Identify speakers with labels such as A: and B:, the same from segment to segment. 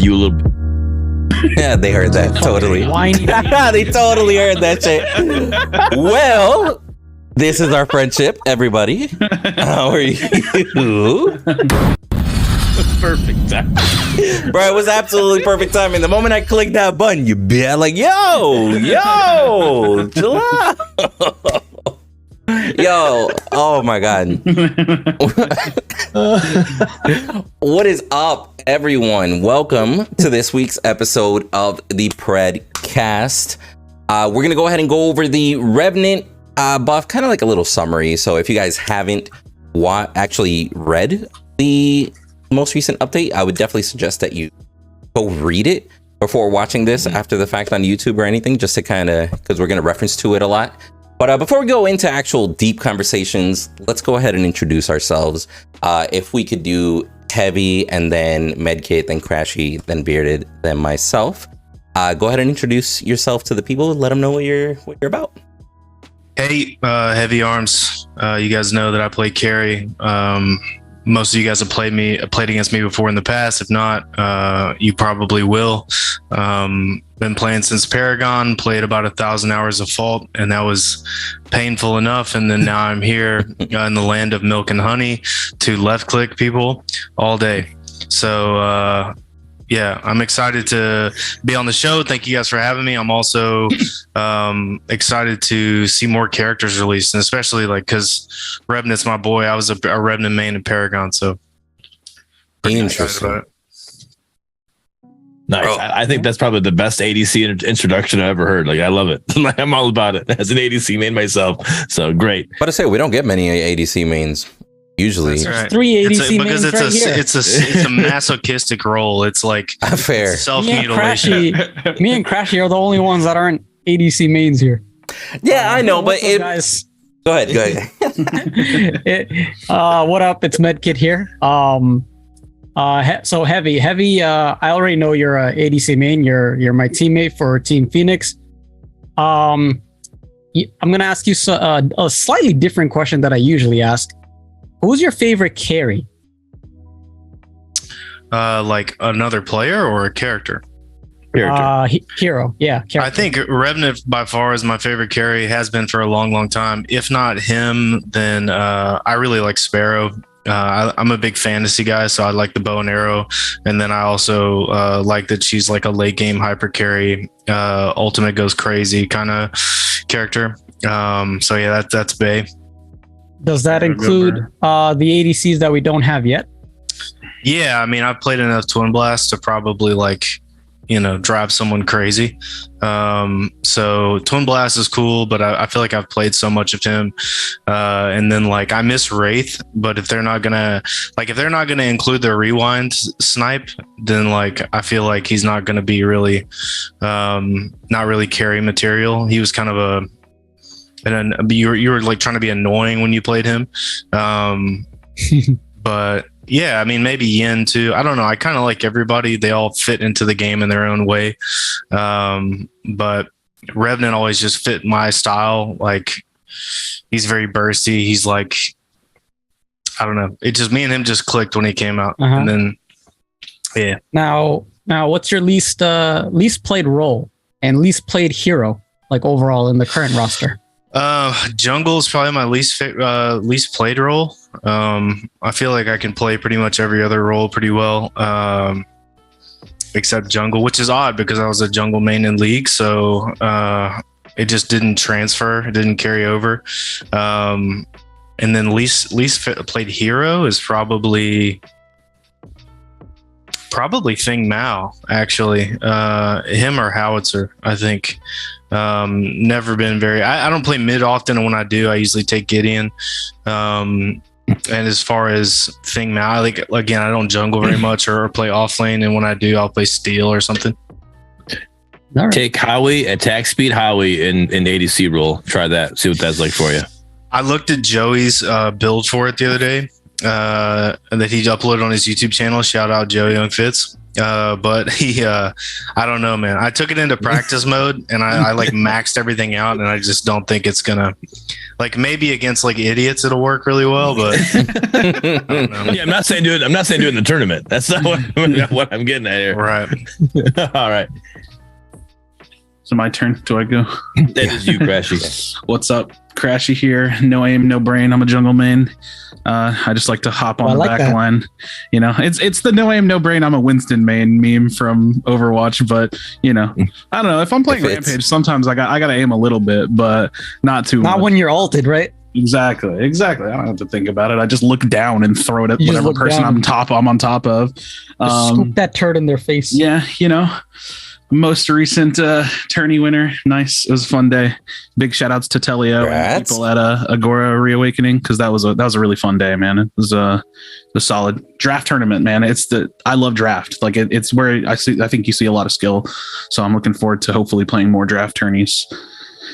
A: you a little.
B: Yeah, they heard that totally. They totally heard that shit. Well, this is our friendship, everybody. How are you?
A: Perfect time.
B: Bro, it was absolutely perfect timing. The moment I clicked that button, you be like, yo, chill out. Yo, oh my God. What is up, everyone? Welcome to this week's episode of the Predcast. We're going to go ahead and go over the Revenant buff, kind of like a little summary. So if you guys haven't actually read the most recent update, I would definitely suggest that you go read it before watching this after the fact on YouTube or anything, just to kind of, because we're going to reference to it a lot. But before we go into actual deep conversations, let's go ahead and introduce ourselves. If we could do Heavy and then Medkit, then Crashy, then Bearded, then myself. Go ahead and introduce yourself to the people. Let them know what you're about.
C: Hey, Heavy Arms. You guys know that I play carry. Most of you guys have played against me before in the past. If not, you probably will. Been playing since Paragon, played about 1,000 hours of Fault, and that was painful enough. And then now I'm here in the land of milk and honey to left click people all day. So yeah, I'm excited to be on the show. Thank you guys for having me. I'm also excited to see more characters released, and especially because Revenant's my boy. I was a Revenant main in Paragon, so
B: interesting.
A: Nice.
B: Bro.
A: I think that's probably the best ADC introduction I've ever heard. Like, I love it. I'm all about it as an ADC main myself. So great.
B: But I say we don't get many ADC mains usually.
C: That's right.
D: 3 ADC
C: because
D: mains right here.
C: it's a masochistic role. It's like
B: Fair.
C: self-mutilation.
D: Me and Crashy are the only ones that aren't ADC mains here.
B: Yeah, I know, but
D: guys.
B: Go ahead.
D: What up? It's Medkit here. So Heavy. I already know you're a ADC main. You're my teammate for Team Phoenix. I'm gonna ask you a slightly different question that I usually ask. Who's your favorite carry?
C: Like another player or a character?
D: Hero. Yeah. Character.
C: I think Revenant by far is my favorite carry. Has been for a long time. If not him, then I really like Sparrow. I'm a big fantasy guy, so I like the bow and arrow, and then I also like that she's like a late game hyper carry, ultimate goes crazy kind of character. So yeah, that's Bae.
D: Does that include the ADCs that we don't have yet?
C: Yeah, I mean, I've played enough Twin Blast to probably drive someone crazy. So Twin Blast is cool, but I feel like I've played so much of him. And then I miss Wraith, but if they're not gonna include the rewind snipe, then I feel like he's not gonna be really, not really carry material. He was kind of you were trying to be annoying when you played him. But yeah, I mean, maybe Yin too. I don't know. I kind of like everybody. They all fit into the game in their own way. But Revenant always just fit my style. He's very bursty. He's I don't know. It just, me and him just clicked when he came out.
D: Uh-huh.
C: And then, yeah.
D: Now, what's your least played role and least played hero, overall in the current roster?
C: Jungle is probably my least played role. I feel like I can play pretty much every other role pretty well, except jungle, which is odd because I was a jungle main in League, so it just didn't transfer, it didn't carry over. And then least played hero is probably Feng Mao, actually. Him or Howitzer, I think. Never been very. I don't play mid often, and when I do, I usually take Gideon. And as far as Feng Mao, I don't jungle very much or play off lane, and when I do, I'll play Steel or something.
D: Right.
A: Take Howie, attack speed Howie in ADC role. Try that. See what that's like for you.
C: I looked at Joey's build for it the other day, that he uploaded on his YouTube channel. Shout out Joey Young Fitz. But he, I don't know, man. I took it into practice mode and I like maxed everything out, and I just don't think it's gonna, like, maybe against like idiots it'll work really well, but I don't know.
A: Yeah, I'm not saying do it in the tournament. That's not what I'm getting at here.
C: Right.
A: All right.
E: So my turn. Do I go?
A: That is you, Crashy.
E: What's up? Crashy here. No aim, no brain. I'm a jungle main. I just like to hop on the back line. You know, it's the no aim, no brain. I'm a Winston main meme from Overwatch, but you know, I don't know. If I'm playing Rampage, sometimes I gotta aim a little bit, but not too much.
D: Not when you're ulted, right?
E: Exactly. I don't have to think about it. I just look down and throw it at whatever person I'm on top of.
D: Scoop that turd in their face.
E: Yeah, you know. Most recent tourney winner. Nice. It was a fun day. Big shout outs to Telio and people at Agora Reawakening, because that was a really fun day, man. It was a solid draft tournament, man. I love draft. Like it's where I think you see a lot of skill. So I'm looking forward to hopefully playing more draft tourneys.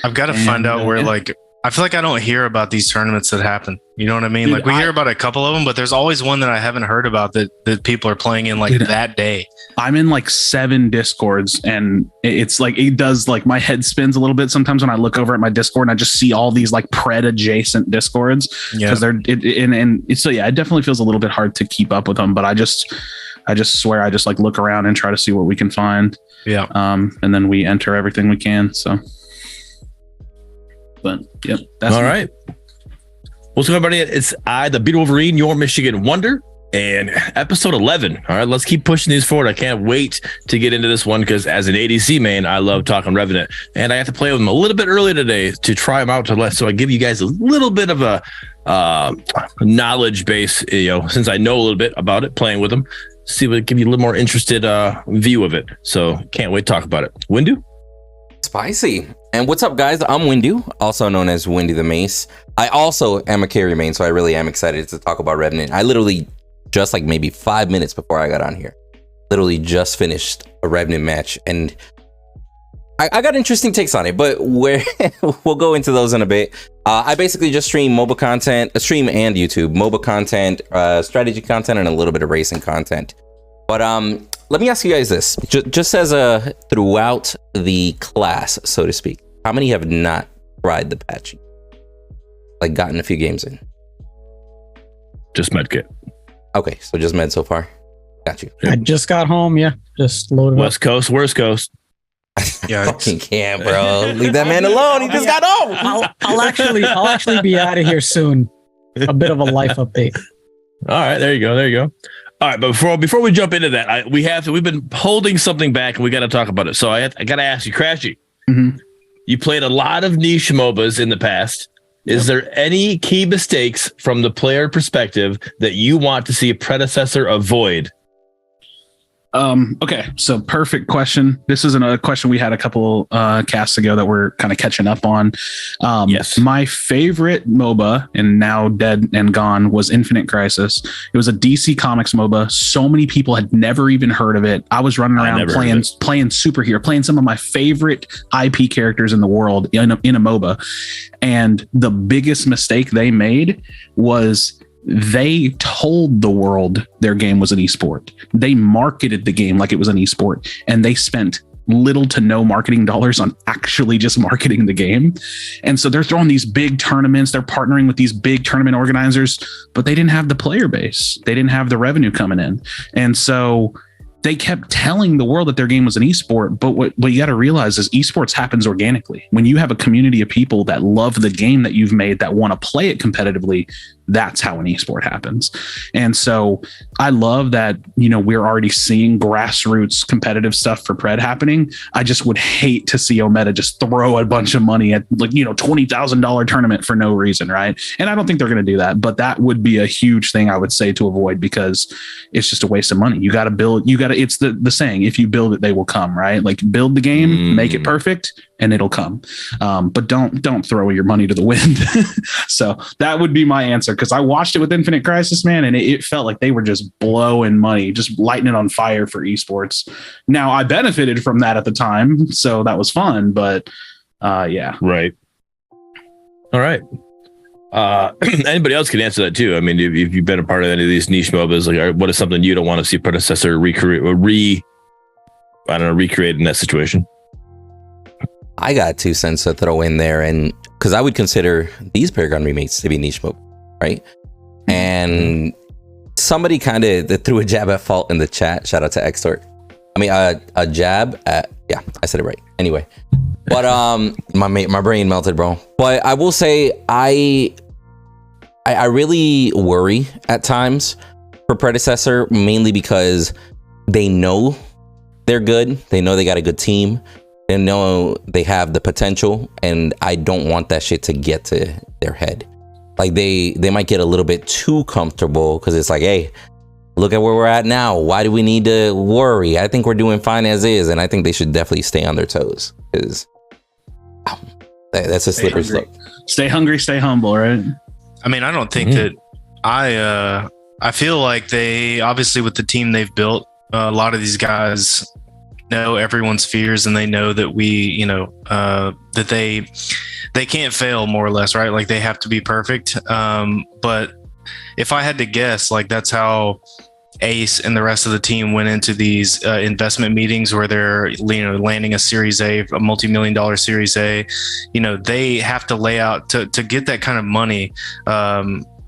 C: I've got to find out where like I feel like I don't hear about these tournaments that happen. You know what I mean? Dude, like we hear about a couple of them, but there's always one that I haven't heard about that people are playing in like that day.
E: I'm in like 7 Discords, and it's like it does like my head spins a little bit sometimes when I look over at my Discord and I just see all these like Pred adjacent Discords because so yeah, it definitely feels a little bit hard to keep up with them. But I just swear I just like look around and try to see what we can find.
C: Yeah.
E: And then we enter everything we can. So. But yep, that's
A: all right. What's up, everybody? It's I, the Beat Wolverine, your Michigan Wonder, and episode 11. All right, let's keep pushing these forward. I can't wait to get into this one because as an ADC main, I love talking Revenant, and I have to play with them a little bit early today to try them out so I give you guys a little bit of a knowledge base, you know, since I know a little bit about it, playing with them. See what give you a little more interested view of it. So can't wait to talk about it. Windu?
B: Spicy. And what's up, guys? I'm Windu, also known as Windy the Mace. I also am a carry main, so I really am excited to talk about Revenant. I literally just like maybe 5 minutes before I got on here, literally just finished a Revenant match, and I got interesting takes on it, but we'll go into those in a bit. I basically just stream MOBA content, stream and YouTube, MOBA content, strategy content, and a little bit of racing content. But let me ask you guys this, just as throughout the class, so to speak, how many have not tried the patch? Like gotten a few games in?
A: Just Medkit.
B: Okay, so just med so far. Got you.
D: I just got home. Yeah, just loaded
A: West Coast, worst coast.
B: Yeah, fucking can't, bro. Leave that man alone. He just got home.
D: I'll actually be out of here soon. A bit of a life update.
A: All right, there you go. All right, but before we jump into that, we've been holding something back, and we got to talk about it. So I got to ask you, Crashy.
E: Mm-hmm.
A: You played a lot of niche MOBAs in the past. Is there any key mistakes from the player perspective that you want to see a predecessor avoid?
E: Okay, so perfect question. This is a question we had a couple casts ago that we're kind of catching up on.
A: Yes.
E: My favorite MOBA, and now dead and gone, was Infinite Crisis. It was a DC Comics MOBA. So many people had never even heard of it. I was running around playing superhero, playing some of my favorite IP characters in the world in a MOBA. And the biggest mistake they made was they told the world their game was an esport. They marketed the game like it was an esport, and they spent little to no marketing dollars on actually just marketing the game. And so they're throwing these big tournaments, they're partnering with these big tournament organizers, but they didn't have the player base. They didn't have the revenue coming in. And so they kept telling the world that their game was an esport, but what you got to realize is esports happens organically. When you have a community of people that love the game that you've made, that want to play it competitively, that's how an esport happens. And so I love that, you know, we're already seeing grassroots competitive stuff for Pred happening. I just would hate to see Omeda just throw a bunch of money at, like, you know, $20,000 tournament for no reason, right? And I don't think they're going to do that, but that would be a huge thing I would say to avoid, because it's just a waste of money. You got to build, it's the saying, if you build it, they will come, right? Like, build the game, make it perfect, and it'll come. But don't throw your money to the wind. So that would be my answer, because I watched it with Infinite Crisis, man, and it felt like they were just blowing money, just lighting it on fire for esports. Now, I benefited from that at the time, so that was fun, but yeah.
A: Right. All right. Anybody else can answer that too. I mean, if you've been a part of any of these niche MOBAs, like what is something you don't want to see Predecessor recreate in that situation?
B: I got 2 cents to throw in there, and because I would consider these Paragon remakes to be niche MOBA, right? And somebody kind of threw a jab at fault in the chat. Shout out to Extort. I mean, a jab at, yeah, I said it right. Anyway, but my brain melted, bro. But I will say I really worry at times for Predecessor, mainly because they know they're good. They know they got a good team. They know they have the potential, and I don't want that shit to get to their head. Like they might get a little bit too comfortable because it's like, hey, look at where we're at now. Why do we need to worry? I think we're doing fine as is, and I think they should definitely stay on their toes because that's a slippery slope.
E: Stay hungry, stay humble, right?
C: I mean, I don't think that I feel like they obviously with the team they've built, a lot of these guys know everyone's fears, and they know that that they can't fail, more or less, right? Like they have to be perfect. But if I had to guess, like that's how Ace and the rest of the team went into these investment meetings where they're landing a Series A, a multi-million-dollar Series A. They have to lay out to get that kind of money.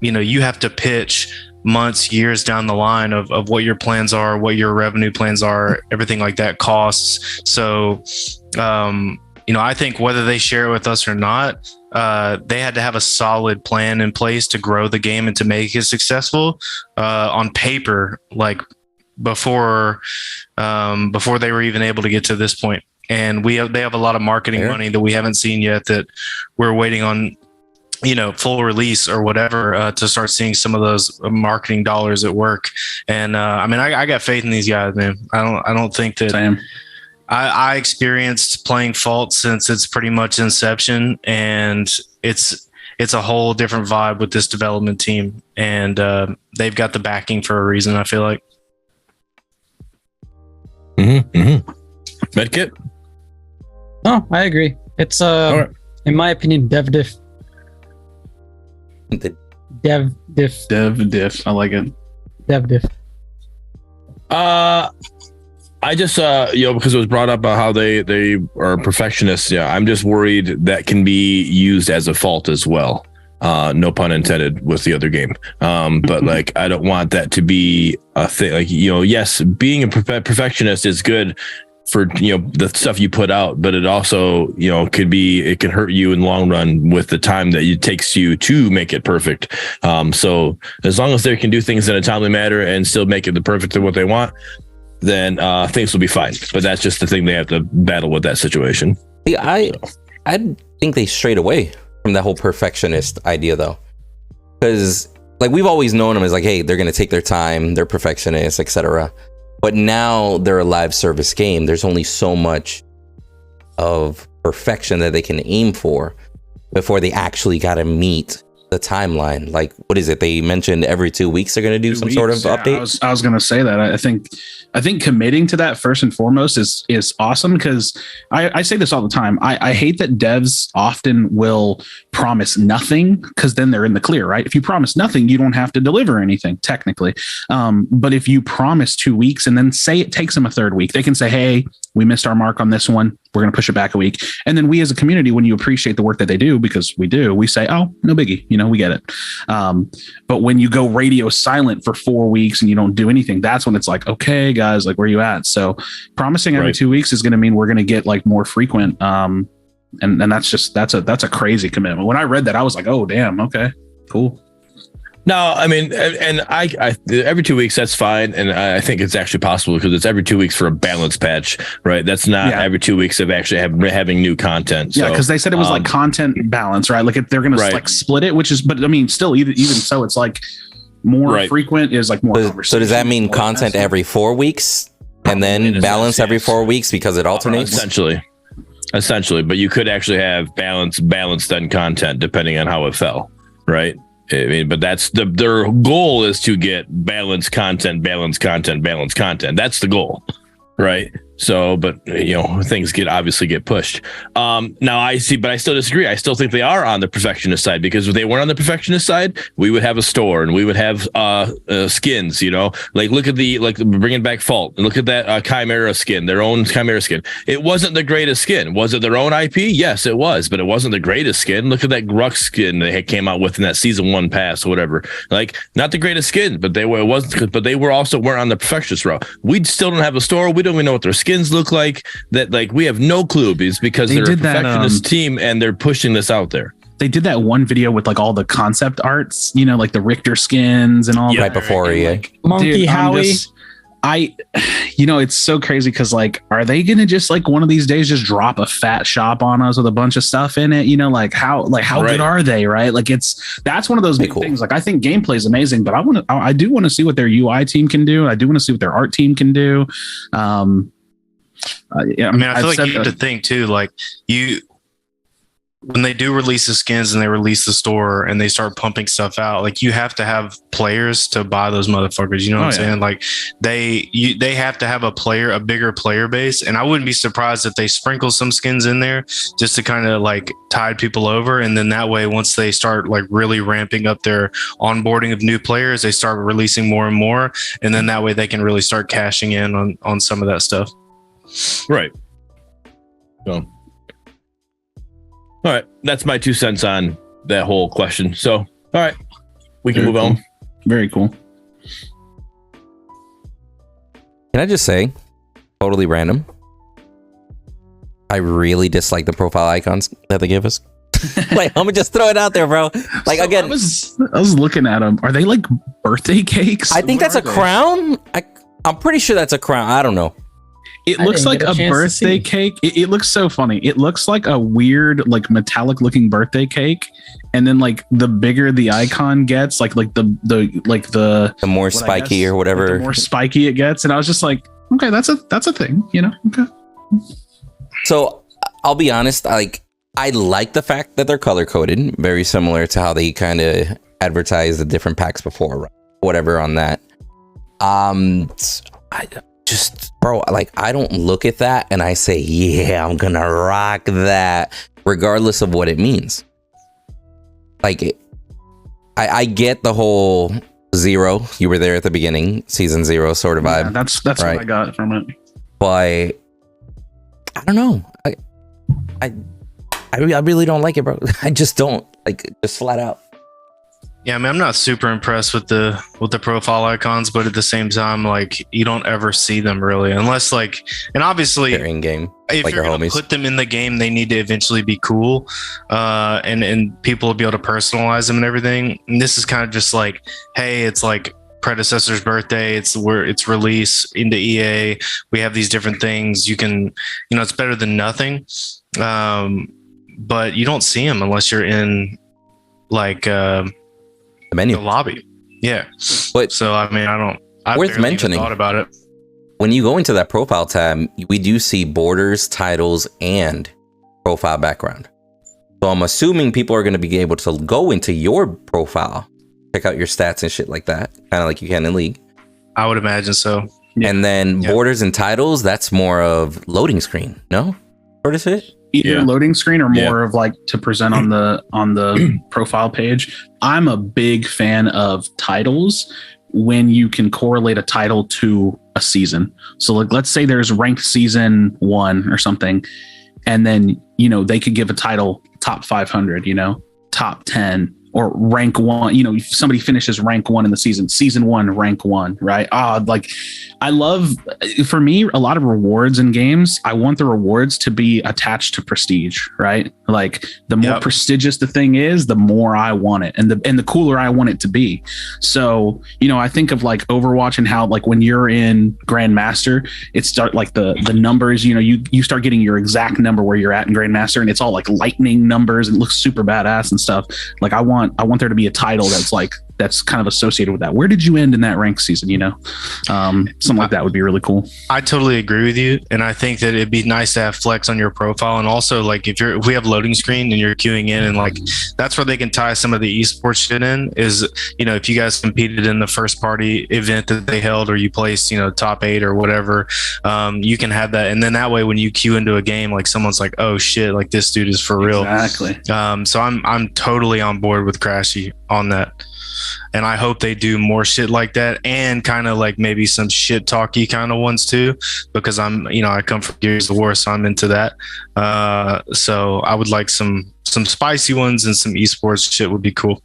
C: You have to pitch months, years down the line of what your plans are, what your revenue plans are, everything like that costs. So, I think whether they share it with us or not, they had to have a solid plan in place to grow the game and to make it successful on paper, like before they were even able to get to this point. And they have a lot of marketing money that we haven't seen yet that we're waiting on, full release or whatever to start seeing some of those marketing dollars at work. And I got faith in these guys, man. I don't think that.
E: Same.
C: I experienced playing Fault since its pretty much inception, and it's a whole different vibe with this development team, and they've got the backing for a reason, I feel like.
A: Medkit?
D: No, I agree. It's right. In my opinion, dev diff.
E: Dev diff. I like it.
D: Dev diff.
A: I just, because it was brought up about how they are perfectionists. Yeah, I'm just worried that can be used as a fault as well. No pun intended with the other game. But like, I don't want that to be a thing. Like, yes, being a perfectionist is good for, the stuff you put out, but it also, it can hurt you in the long run with the time that it takes you to make it perfect. So as long as they can do things in a timely manner and still make it the perfect of what they want, then things will be fine. But that's just the thing they have to battle with that situation.
B: Yeah, I think they strayed away from that whole perfectionist idea, though, because like we've always known them as like, hey, they're gonna take their time, they're perfectionists, etc. But now they're a live service game. There's only so much of perfection that they can aim for before they actually got to meet the timeline. Like, what is it? They mentioned every 2 weeks they're going to do some sort of update.
E: I was going to say that. I think committing to that first and foremost is awesome, because I say this all the time. I hate that devs often will promise nothing because then they're in the clear, right? If you promise nothing, you don't have to deliver anything technically. But if you promise 2 weeks and then say it takes them a third week, they can say, hey, we missed our mark on this one. We're going to push it back a week. And then we as a community, when you appreciate the work that they do, because we do, we say, oh, no biggie. We get it. But when you go radio silent for 4 weeks and you don't do anything, that's when it's like, okay, guys, like, where you at? So promising every 2 weeks is going to mean we're going to get like more frequent. And that's a crazy commitment. When I read that, I was like, oh, damn. Okay, cool.
A: No, I mean, and I every 2 weeks, that's fine. And I think it's actually possible because it's every 2 weeks for a balance patch, right? That's not every 2 weeks of actually having new content. So,
E: yeah, because they said it was like content balance, right? Like if they're going to like split it, which is, but I mean, still, even so, it's like more frequent is like more conversation.
B: So does that mean content every 4 weeks and then balance every 4 weeks because it alternates?
A: Essentially, but you could actually have balance then content depending on how it fell, right? I mean, but that's their goal is to get balanced content. That's the goal, right? So, but things obviously get pushed. Now I see, but I still disagree. I still think they are on the perfectionist side, because if they weren't on the perfectionist side, we would have a store and we would have skins. Like look at bringing back Fault and look at that Chimera skin, their own Chimera skin. It wasn't the greatest skin. Was it their own IP? Yes, it was, but it wasn't the greatest skin. Look at that Grux skin they came out with in that season 1 pass or whatever. Like not the greatest skin, but they weren't on the perfectionist route. We still don't have a store. We don't even know what their skins look like. That like we have no clue, because they're a perfectionist team and they're pushing this out there.
E: They did that one video with like all the concept arts, like the Richter skins and all that.
B: Right before
D: Monkey Howie.
E: It's so crazy because like, are they gonna just like one of these days just drop a fat shop on us with a bunch of stuff in it? Like how good are they? Right? Like that's one of those big things. Like I think gameplay is amazing, but I do want to see what their UI team can do. I do want to see what their art team can do. I feel
C: like you have to think too, like when they do release the skins and they release the store and they start pumping stuff out, like you have to have players to buy those motherfuckers. You know what I'm saying? Like they have to have a bigger player base. And I wouldn't be surprised if they sprinkle some skins in there just to kind of like tide people over. And then that way, once they start like really ramping up their onboarding of new players, they start releasing more and more. And then that way they can really start cashing in on some of that stuff.
A: Right. So. All right, that's my 2 cents on that whole question. So, all right, we can move on.
E: Very cool.
B: Can I just say, totally random, I really dislike the profile icons that they give us. Like, I'm gonna just throw it out there, bro. Like, so again,
E: I was looking at them. Are they like birthday cakes?
B: I think that's a crown. I'm pretty sure that's a crown. I don't know.
E: It looks like a birthday cake. It looks so funny. It looks like a weird, like metallic looking birthday cake. And then like the bigger the icon gets, like the
B: more spiky or whatever,
E: like the more spiky it gets. And I was just like, okay, that's a thing, Okay.
B: So I'll be honest, like I like the fact that they're color coded, very similar to how they kind of advertised the different packs before, whatever on that. Bro, like I don't look at that and I say, yeah, I'm gonna rock that regardless of what it means. Like I get the whole Zero, you were there at the beginning, season 0 sort of vibe.
E: That's right? What I got from it.
B: But I don't know. I really don't like it, bro. I just don't like, just flat out.
C: Yeah, I mean, I'm not super impressed with the profile icons, but at the same time, like you don't ever see them really, unless like, and obviously
B: they're in game.
C: If like you're gonna put them in the game, they need to eventually be cool, and people will be able to personalize them and everything. And this is kind of just like, hey, it's like Predecessor's birthday. It's release into EA. We have these different things. You can, it's better than nothing. But you don't see them unless you're in like
B: menu,
C: the lobby. Yeah.
B: But
C: so I mean, I
B: worth mentioning,
C: thought about it.
B: When you go into that profile tab, we do see borders, titles, and profile background. So I'm assuming people are going to be able to go into your profile, check out your stats and shit like that, kind of like you can in League.
C: I would imagine so.
B: Yeah. And then borders and titles, that's more of loading screen, no? Sort of shit?
E: Either loading screen or more of like to present on the profile page. I'm a big fan of titles when you can correlate a title to a season. So like, let's say there's ranked season 1 or something, and then, they could give a title top 500, top 10 or rank 1, if somebody finishes rank 1 in the season 1, rank 1, right? Like I love, for me, a lot of rewards in games, I want the rewards to be attached to prestige, right? Like the more prestigious the thing is, the more I want it and the cooler I want it to be. So, I think of like Overwatch and how like when you're in Grandmaster, it start like the numbers, you start getting your exact number where you're at in Grandmaster, and it's all like lightning numbers and it looks super badass and stuff. Like I want there to be a title that's like that's kind of associated with that. Where did you end in that rank season? Something like that would be really cool.
C: I totally agree with you, and I think that it'd be nice to have flex on your profile, and also like if we have loading screen and you're queuing in, and like that's where they can tie some of the esports shit in. Is if you guys competed in the first party event that they held, or you placed top 8 or whatever, you can have that, and then that way when you queue into a game, like someone's like, oh shit, like this dude is for real.
E: Exactly.
C: So I'm totally on board with Crashy on that. And I hope they do more shit like that, and kind of like maybe some shit talky kind of ones too, because I come from Gears of War, so I'm into that. So I would like some spicy ones, and some esports shit would be cool.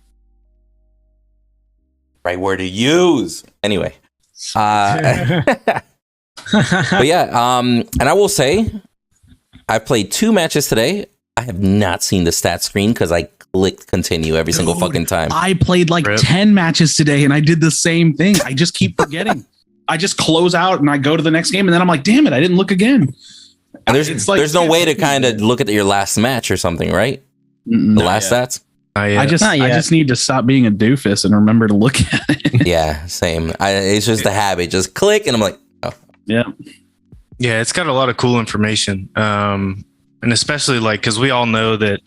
B: Right word to use. Anyway. But yeah, and I will say, I've played 2 matches today. I have not seen the stat screen because I clicked continue every single fucking time.
E: I played like 10 matches today and I did the same thing. I just keep forgetting. I just close out and I go to the next game, and then I'm like, damn it, I didn't look again.
B: And there's no way to kind of look at your last match or something, right? The last stats?
E: I just need to stop being a doofus and remember to look at it.
B: Yeah, same. It's just a habit. Just click and I'm like, oh.
E: Yeah.
C: Yeah, it's got a lot of cool information. And especially like, because we all know that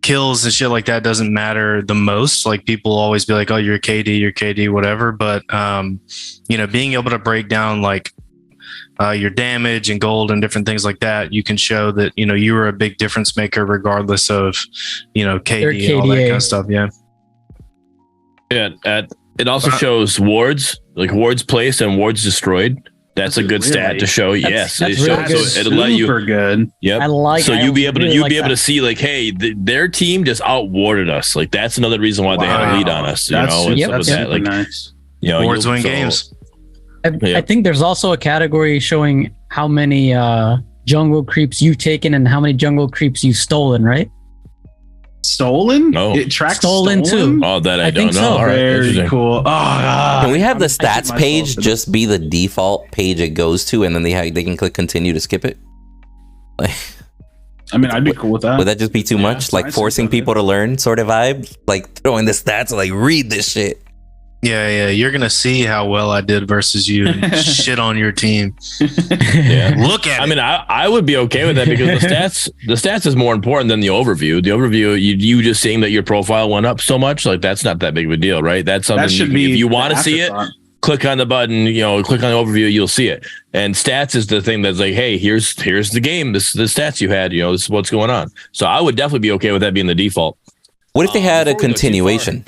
C: kills and shit like that doesn't matter the most. Like people always be like, oh, you're KD, whatever. But, being able to break down like your damage and gold and different things like that, you can show that, you were a big difference maker regardless of, KD and all that kind of stuff. Yeah.
A: Yeah. It also shows wards, like wards placed and wards destroyed. That's a good stat to show. Yes,
D: that's really good.
A: So it'll let you.
E: Super good.
A: Yep.
D: I like.
A: So you'll be able to see like, hey, their team just outwarded us. Like that's another reason why they had a lead on us.
E: That's
A: that. Like,
E: nice.
C: Wards win games.
D: I think there's also a category showing how many jungle creeps you've taken and how many jungle creeps you've stolen, right?
E: Stolen?
A: No.
E: It tracks
D: stolen too.
A: Oh, that I don't
D: think
A: know.
D: so.
A: All right,
E: very cool.
B: Can we have the stats page just be the default page it goes to, and then they can click continue to skip it? Like,
E: I mean, I'd be cool with that.
B: Would that just be too much? Like forcing people to learn sort of vibe? Like throwing the stats, like read this shit.
C: Yeah. You're gonna see how well I did versus you and shit on your team.
A: Yeah.
C: Look at it.
A: I mean, I would be okay with that because the stats is more important than the overview. The overview, you just seeing that your profile went up so much, like that's not that big of a deal, right? That's something if you want to see it, click on the button, click on the overview, you'll see it. And stats is the thing that's like, hey, here's the game, this the stats you had, this is what's going on. So I would definitely be okay with that being the default.
B: What if they had a continuation?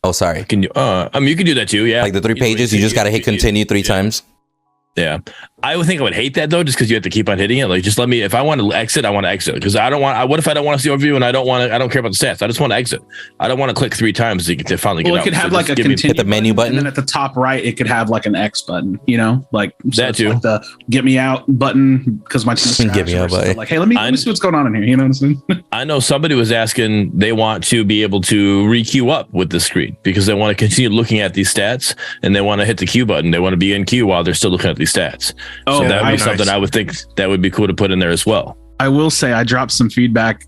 B: Oh, sorry.
A: Can you? You can do that too. Yeah,
B: like the 3 pages, you just got to hit continue 3 times.
A: Yeah, I would think I would hate that though, just because you have to keep on hitting it. Like, just let me. If I want to exit, I want to exit because I don't want. What if I don't want to see overview and I don't care about the stats? I just want to exit. I don't want to click 3 times to finally get out.
E: Well, it could have like a continue
B: hit the menu button,
E: and then at the top right, it could have like an X button. Like so
A: that too.
E: Like the get me out button because my team
B: get me out button.
E: Like, hey, let me see what's going on in here. You know what I'm saying?
A: I know somebody was asking they want to be able to re-queue up with the screen because they want to continue looking at these stats and they want to hit the queue button. They want to be in queue while they're still looking at these stats. So that would be something I would think that would be cool to put in there as well.
E: I will say I dropped some feedback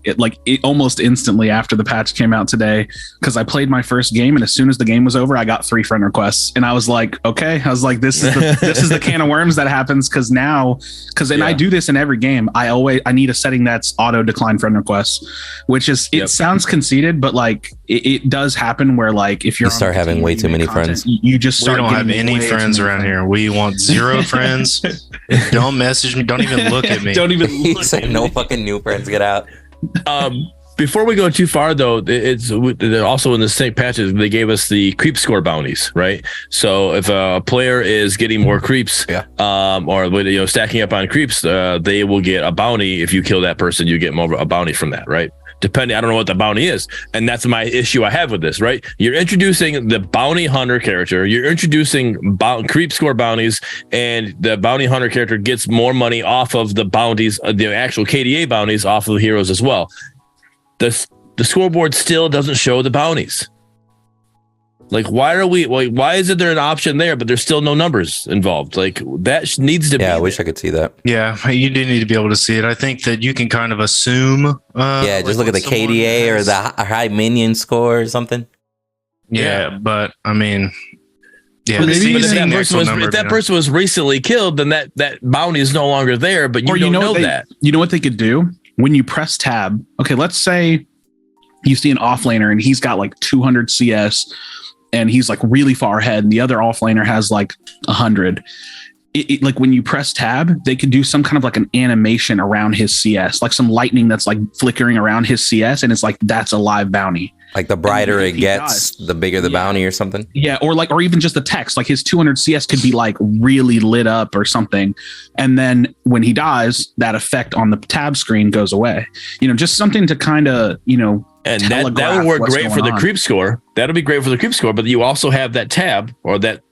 E: almost instantly after the patch came out today because I played my first game and as soon as the game was over, I got 3 friend requests and I was like, okay. I was like, this is the can of worms that happens I do this in every game. I need a setting that's auto decline friend requests, which is it sounds conceited, but like it does happen where like if you
B: start having way too many friends,
E: you just start.
C: We don't have any friends around here. We want 0 friends. Don't message me. Don't even look at me.
E: Don't even look at me.
B: No fucking new friends, get out.
A: Before we go too far though, it's also in the same patches they gave us the creep score bounties, right? So if a player is getting more creeps, or stacking up on creeps, they will get a bounty. If you kill that person, you get more a bounty from that, right? Depending, I don't know what the bounty is, and that's my issue I have with this, right? You're introducing the bounty hunter character, you're introducing creep score bounties, and the bounty hunter character gets more money off of the bounties, the actual KDA bounties off of the heroes as well. The scoreboard still doesn't show the bounties. Like, why is it there an option there, but there's still no numbers involved? Like, that needs to be.
B: Yeah, I wish I could see that.
C: Yeah, you do need to be able to see it. I think that you can kind of assume.
B: Just look at the KDA or the high minion score or something.
C: Yeah, but I mean, yeah.
A: But
C: maybe
A: if that person was recently killed, then that bounty is no longer there. But you don't know that.
E: You know what they could do when you press tab? Okay, let's say you see an offlaner and he's got like 200 CS and he's like really far ahead, and the other offlaner has like 100. Like when you press tab, they could do some kind of like an animation around his CS, like some lightning that's like flickering around his CS, and it's like that's a live bounty.
B: Like the brighter it gets, the bigger the bounty or something.
E: Yeah, or even just the text, like his 200 CS could be like really lit up or something, and then when he dies, that effect on the tab screen goes away. Just something to kind of
A: and that would work great for the creep score. That'll be great for the creep score, but you also have that tab or that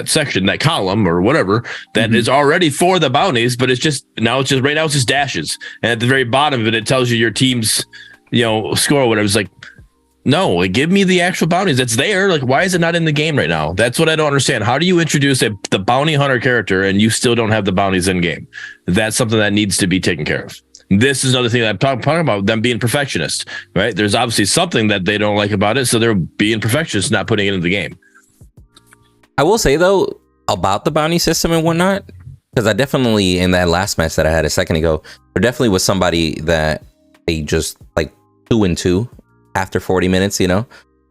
A: section, that column or whatever that is already for the bounties, but it's just dashes, and at the very bottom of it, it tells you your team's score or whatever. It's like, no, give me the actual bounties that's there. Like, why is it not in the game right now? That's what I don't understand. How do you introduce the bounty hunter character and you still don't have the bounties in game? That's something that needs to be taken care of. This is another thing that I'm talking about, them being perfectionists, right? There's obviously something that they don't like about it, so they're being perfectionists, not putting it in the game.
B: I will say though about the bounty system and whatnot, because I definitely, in that last match that I had a second ago, there definitely was somebody that they just like 2-2 after 40 minutes. They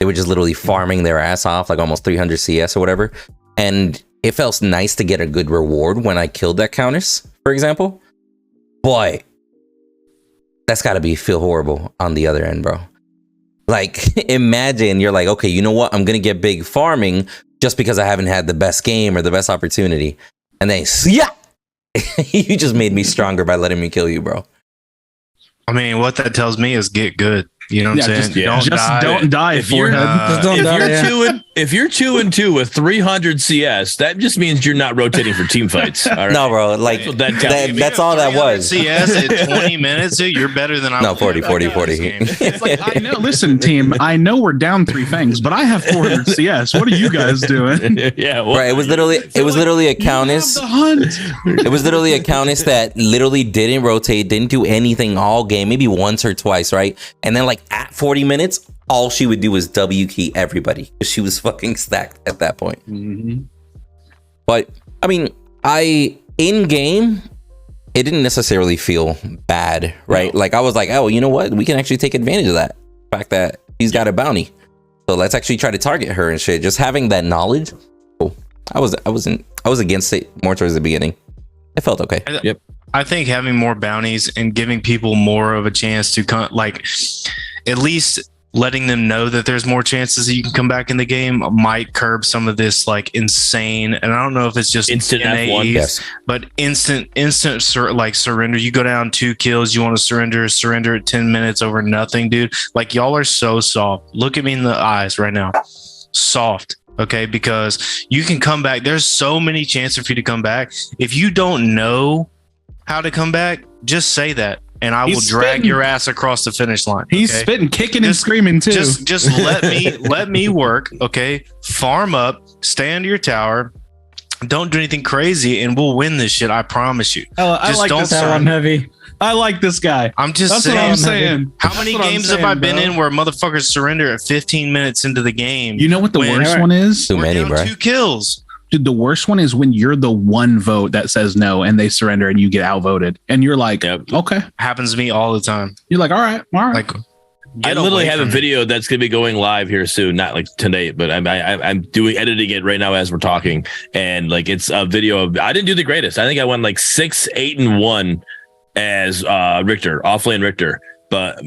B: were just literally farming their ass off, like almost 300 CS or whatever, and it felt nice to get a good reward when I killed that Countess, for example. Boy, that's got to feel horrible on the other end, bro. Like, imagine you're like, okay, you know what? I'm gonna get big farming just because I haven't had the best game or the best opportunity. And then, you just made me stronger by letting me kill you, bro.
C: I mean, what that tells me is get good. You know what I'm saying?
E: Don't die.
A: If you're 2-2 with 300 CS, that just means you're not rotating for team fights. All right?
B: No, bro. Like that's all that was.
C: CS at 20 minutes, dude, you're better than I.
B: No, 40.
E: It's like, I know. Listen, team. I know we're down 3 fangs, but I have 400 CS. What are you guys doing?
A: Yeah, well,
B: right. It was literally a Countess. It was literally a Countess that literally didn't rotate, didn't do anything all game, maybe once or twice, right? And then like at 40 minutes, all she would do was W key everybody. She was fucking stacked at that point. But I mean, in game, it didn't necessarily feel bad, right? No. Like I was like, oh, you know what? We can actually take advantage of that fact that he's got a bounty. So let's actually try to target her and shit. Just having that knowledge. Oh, I was against it more towards the beginning. It felt okay.
A: Yep.
C: I think having more bounties and giving people more of a chance to come, like at least letting them know that there's more chances that you can come back in the game might curb some of this like insane. And I don't know if it's just
A: instant F1,
C: yes, but instant like surrender. You go down 2 kills, you want to surrender at 10 minutes over nothing, dude. Like y'all are so soft. Look at me in the eyes right now. Soft. Okay, because you can come back. There's so many chances for you to come back. If you don't know how to come back, just say that, and I will drag your ass across the finish line.
E: Okay? He's spitting, kicking, and screaming too.
C: Just let me work. Okay, farm up, stay under your tower. Don't do anything crazy, and we'll win this shit. I promise you.
D: I like this one, Heavy.
E: I like this guy.
C: I'm just
E: That's
C: saying.
E: What I'm saying.
C: How many games have I been in where motherfuckers surrender at 15 minutes into the game?
E: You know what the worst one is?
B: Too many, bro.
C: 2 kills.
E: Dude, the worst one is when you're the one vote that says no and they surrender and you get outvoted. And you're like, okay.
C: Happens to me all the time.
E: You're like, all right.
C: Like,
A: I literally have a video that's going to be going live here soon, not like today, but I'm editing it right now as we're talking. And like, it's a video of, I didn't do the greatest. I think I went like 6, 8, and 1 as Richter, offlane Richter. But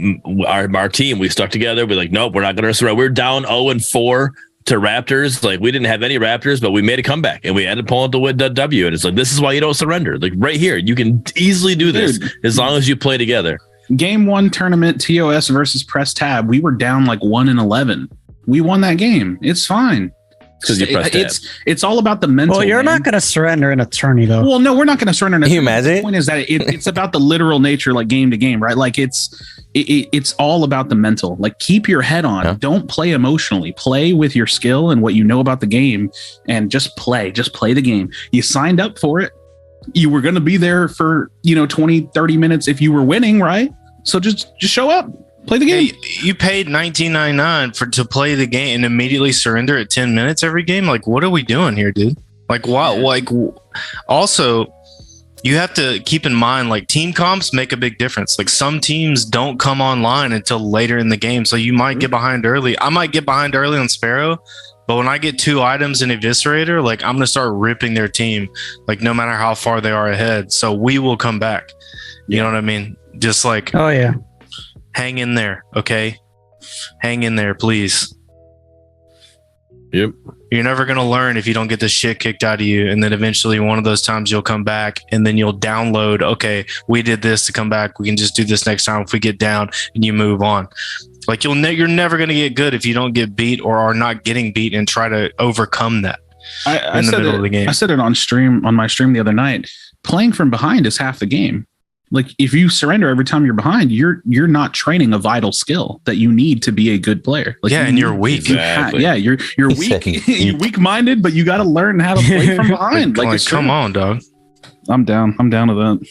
A: our team, we stuck together. We're like, nope, we're not going to surrender. We're down 0-4 to Raptors. Like, we didn't have any Raptors, but we made a comeback and we had to pull out the W. And it's like, this is why you don't surrender. Like right here, you can easily do this as long as you play together.
E: Game 1 tournament, TOS versus Press Tab. We were down like 1-11. We won that game. It's fine.
A: Because you press tab.
E: It's all about the mental.
D: Well, you're not going to surrender in a tourney, though.
E: Well, no, we're not going to surrender.
B: Can you imagine?
E: The point is that it's about the literal nature, like game to game, right? Like it's all about the mental. Like keep your head on. Yeah. Don't play emotionally. Play with your skill and what you know about the game, and just play. Just play the game. You signed up for it. You were going to be there for 20, 30 minutes if you were winning, right? So just show up. Play the game.
C: Hey, you paid $19.99 to play the game and immediately surrender at 10 minutes every game. Like, what are we doing here, dude? Like, what? Like, also, you have to keep in mind, like, team comps make a big difference. Like, some teams don't come online until later in the game, so you might get behind early. I might get behind early on Sparrow, but when I get 2 items in Eviscerator, like, I'm gonna start ripping their team, like, no matter how far they are ahead. So we will come back. You know what I mean? Just like,
D: Oh yeah.
C: hang in there, okay? Hang in there, please.
A: Yep.
C: You're never going to learn if you don't get the shit kicked out of you. And then eventually one of those times you'll come back and then you'll download, okay, we did this to come back. We can just do this next time if we get down, and you move on. Like, you're never going to get good if you don't get beat or are not getting beat and try to overcome that in the middle of the game.
E: I said it on my stream the other night. Playing from behind is half the game. Like, if you surrender every time you're behind, you're not training a vital skill that you need to be a good player. Like,
C: and you're weak.
A: Exactly.
E: You're weak. You're weak-minded, but you got to learn how to play from behind.
C: Like come on, dog.
E: I'm down with that.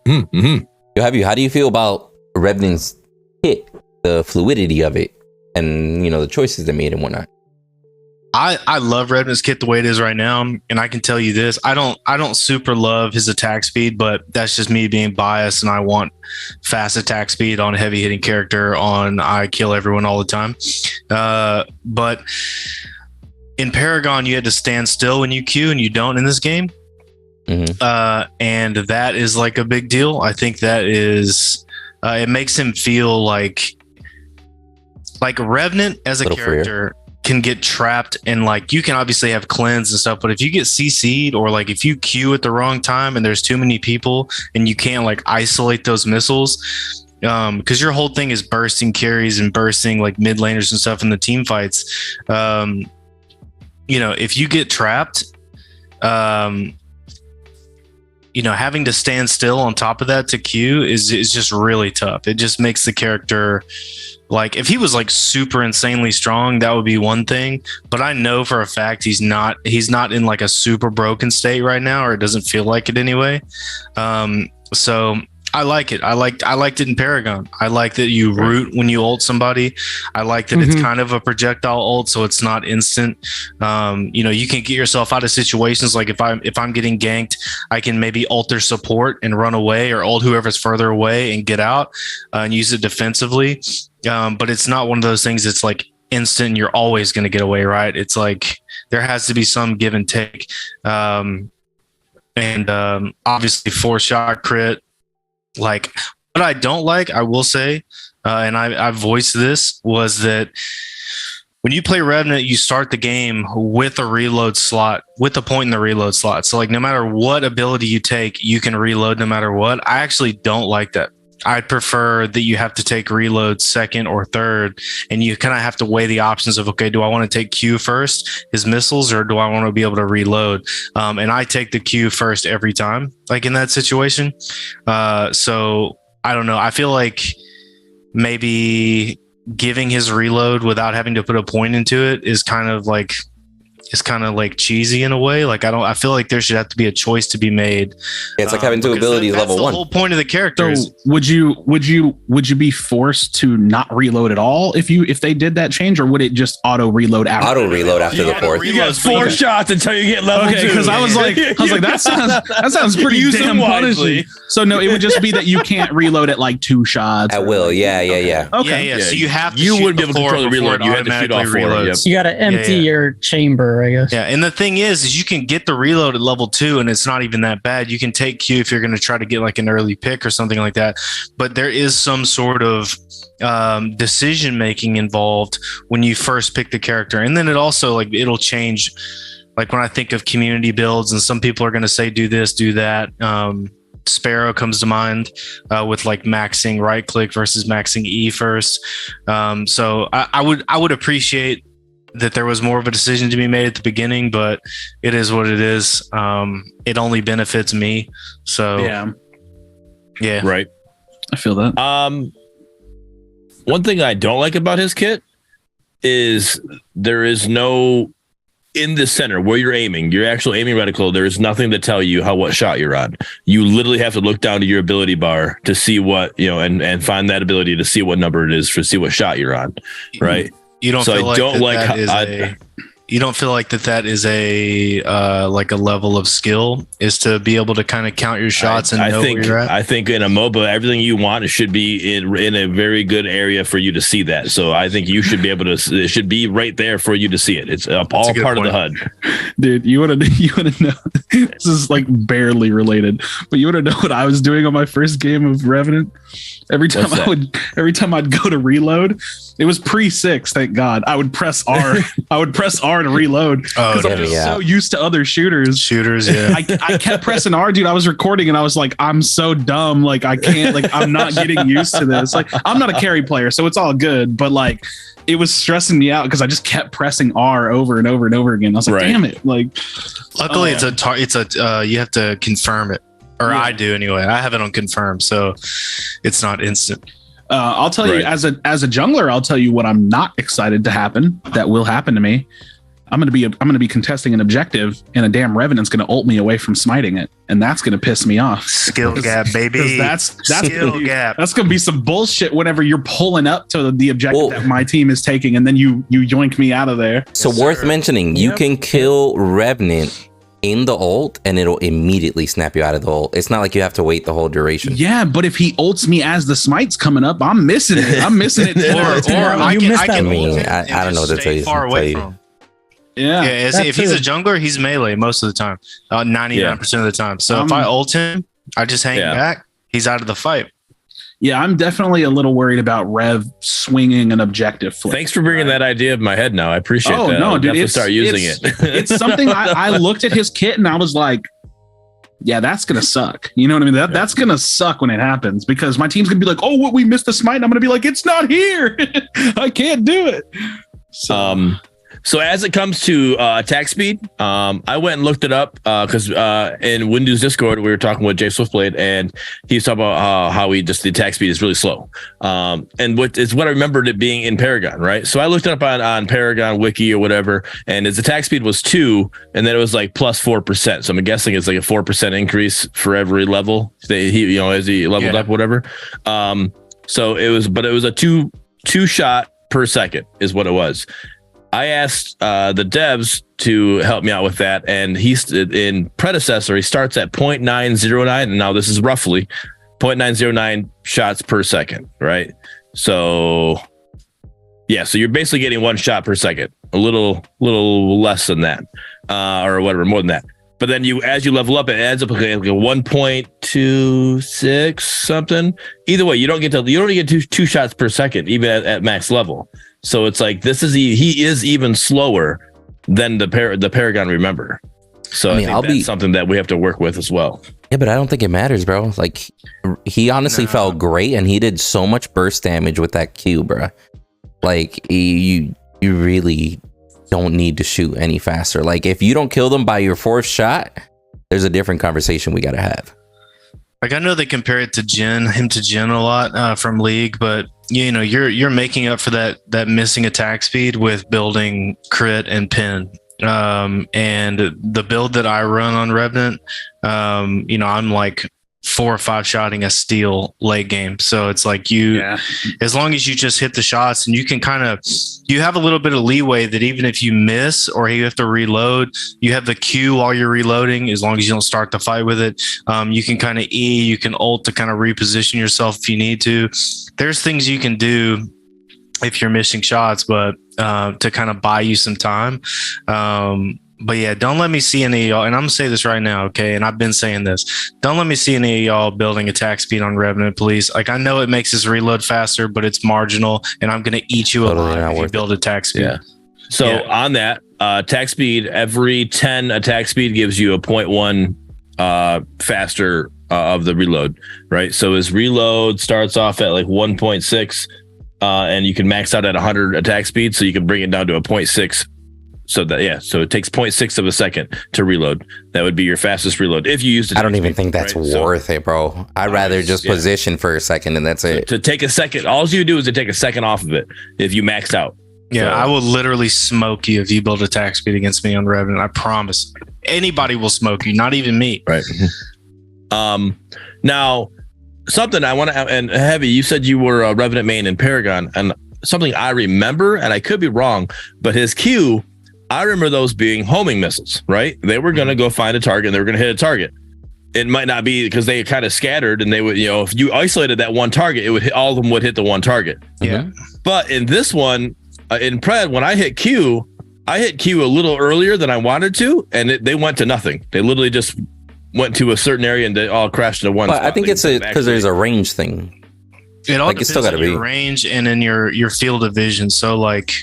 A: Mm-hmm.
B: Yo, how do you feel about Revenant's kit, the fluidity of it, and the choices they made and whatnot?
C: I love Revenant's kit the way it is right now, and I can tell you this: I don't super love his attack speed, but that's just me being biased, and I want fast attack speed on a heavy hitting character. I kill everyone all the time, but in Paragon you had to stand still when you Q, and you don't in this game, and that is like a big deal. I think that is it makes him feel like Revenant as a character. Can get trapped, and like, you can obviously have cleanse and stuff, but if you get CC'd or like if you queue at the wrong time and there's too many people and you can't like isolate those missiles, because your whole thing is bursting carries and bursting like mid laners and stuff in the team fights, if you get trapped, having to stand still on top of that to queue is just really tough. It just makes the character, like, if he was like super insanely strong, that would be one thing. But I know for a fact he's not in like a super broken state right now, or it doesn't feel like it anyway. So I like it. I liked it in Paragon. I like that you root when you ult somebody. I like that it's kind of a projectile ult, so it's not instant. You can get yourself out of situations, like if I'm getting ganked, I can maybe ult their support and run away, or ult whoever's further away and get out and use it defensively. But it's not one of those things that's like instant, you're always going to get away, right? It's like there has to be some give and take. And obviously 4-shot crit. Like, what I don't like, I will say, and I voiced this, was that when you play Revenant, you start the game with a reload slot, with a point in the reload slot. So like, no matter what ability you take, you can reload no matter what. I actually don't like that. I prefer that you have to take reload second or third, and you kind of have to weigh the options of, okay, do I want to take Q first, his missiles, or do I want to be able to reload? And I take the Q first every time, like in that situation. So I don't know. I feel like maybe giving his reload without having to put a point into it is kind of like cheesy in a way. Like, I feel like there should have to be a choice to be made.
B: Yeah, it's like having two abilities level one.
C: That's the whole point of the character.
E: So would you be forced to not reload at all if they did that change, or would it just auto reload after?
B: Auto reload after the fourth.
A: You got 4 shots until you get level 2.
E: Because I was like that sounds pretty damn punishing. So no, it would just be that you can't reload at like 2 shots
B: at will. Yeah.
C: Okay. Yeah. So you have to.
A: You wouldn't be able to control the reload. You have to shoot off reload. Yep.
D: You got to empty your chamber, I guess.
C: Yeah, and the thing is you can get the reload at level 2, and it's not even that bad. You can take Q if you're going to try to get like an early pick or something like that. But there is some sort of decision making involved when you first pick the character, and then it also like it'll change. Like when I think of community builds, and some people are going to say do this, do that. Sparrow comes to mind with like maxing right click versus maxing E first. So I would appreciate that there was more of a decision to be made at the beginning, but it is what it is. It only benefits me. So yeah.
A: Right.
E: I feel that.
A: One thing I don't like about his kit is there is no in the center where you're aiming, your actual aiming reticle, there is nothing to tell you what shot you're on. You literally have to look down to your ability bar to see what, and find that ability to see what number it is to see what shot you're on. Right.
C: You don't feel you don't feel like that is a like a level of skill is to be able to kind of count your shots and know where you're at? I
A: think in a MOBA, everything you want should be in a very good area for you to see that. So I think you should be able to. It should be right there for you to see it. It's all part of the HUD.
E: Dude, you want to know? This is like barely related, but you want to know what I was doing on my first game of Revenant? Every time I'd go to reload, it was pre-6, thank God. I would press R. I would press R to reload because I'm just so used to other shooters.
C: Yeah.
E: I kept pressing R, dude. I was recording and I was like, I'm so dumb. Like I can't. Like I'm not getting used to this. Like I'm not a carry player, so it's all good. But like it was stressing me out because I just kept pressing R over and over and over again. I was like, damn it. Like,
C: luckily you have to confirm it. Or I do anyway. I have it on confirm, so it's not instant.
E: I'll tell you, as a jungler, I'll tell you what I'm not excited to happen. That will happen to me. I'm gonna be contesting an objective, and a damn Revenant's gonna ult me away from smiting it, and that's gonna piss me off.
C: Skill gap, baby.
E: That's gonna be some bullshit whenever you're pulling up to the objective that my team is taking, and then you yoink me out of there.
B: So worth mentioning, you can kill Revenant in the ult and it'll immediately snap you out of the ult. It's not like you have to wait the whole duration.
E: Yeah, but if he ults me as the smite's coming up, I'm missing it. I'm missing it.
B: I don't know what to tell you.
C: Far away from. Yeah, if he's a jungler, he's melee most of the time, 99% of the time. So if I ult him, I just hang back. He's out of the fight.
E: Yeah, I'm definitely a little worried about Rev swinging an objective flip.
A: Thanks for bringing that idea in my head now. I appreciate that.
E: Oh, no, dude.
A: I'll start using it.
E: It's something I looked at his kit and I was like, yeah, that's going to suck. You know what I mean? That's going to suck when it happens because my team's going to be like, oh, what, we missed the smite. And I'm going to be like, it's not here. I can't do it.
A: So as it comes to attack speed, I went and looked it up because in Windows Discord, we were talking with Jay Swiftblade, and he's talking about how the attack speed is really slow. And what I remembered it being in Paragon, right? So I looked it up on Paragon Wiki or whatever, and his attack speed was 2, and then it was like plus 4%. So I'm guessing it's like a 4% increase for every level as he leveled up, whatever. So it was a two shot per second is what it was. I asked the devs to help me out with that, and he's in Predecessor. He starts at 0.909, and now this is roughly 0.909 shots per second, right? So, so you're basically getting 1 shot per second, a little less than that, or whatever, more than that. But then as you level up, it adds up like a 1.26 something. Either way, you don't get two shots per second, even at max level. So it's like he is even slower than the Paragon Remember. So I think that's something that we have to work with as well.
B: Yeah, but I don't think it matters, bro. Like he honestly felt great, and he did so much burst damage with that Q, bro. Like you really don't need to shoot any faster. Like if you don't kill them by your 4th shot, there's a different conversation we gotta have.
C: Like I know they compare it to Jhin a lot from League, but you're making up for that missing attack speed with building crit and pin. And the build that I run on Revenant, I'm like 4 or 5 shotting a steal late game. So it's like as long as you just hit the shots and you can you have a little bit of leeway that even if you miss or you have to reload, you have the Q while you're reloading, as long as you don't start the fight with it. You can you can ult to kind of reposition yourself if you need to. There's things you can do if you're missing shots, but to kind of buy you some time. But yeah, don't let me see any of y'all, and I'm gonna say this right now, okay? And I've been saying this. Don't let me see any of y'all building attack speed on Revenant, please. Like I know it makes his reload faster, but it's marginal, and I'm gonna eat you alive if you build attack speed.
A: Yeah. So on that attack speed, every 10 attack speed gives you a 0.1 faster of the reload, right? So his reload starts off at like 1.6, and you can max out at 100 attack speed, so you can bring it down to a 0.6. So it takes 0.6 of a second to reload. That would be your fastest reload if you use it.
B: I don't even think that's worth it, bro. I'd rather just position for a second and that's it.
A: To take a second, all you do is to take a second off of it if you max out.
C: Yeah, I will literally smoke you if you build attack speed against me on Revenant. I promise. Anybody will smoke you, not even me.
A: Right. Now, something I want to, and Heavy, you said you were a Revenant main in Paragon, and something I remember, and I could be wrong, but his Q, I remember those being homing missiles, right? They were going to go find a target and they were going to hit a target. It might not be because they kind of scattered and they would, if you isolated that one target, it would hit, all of them would hit the one target.
C: Yeah.
A: But in this one, in Pred, when I hit Q a little earlier than I wanted to, and they went to nothing. They literally just went to a certain area and they all crashed into one spot.
B: I think it's because there's a range thing.
C: It all depends on your range and in your field of vision. So like,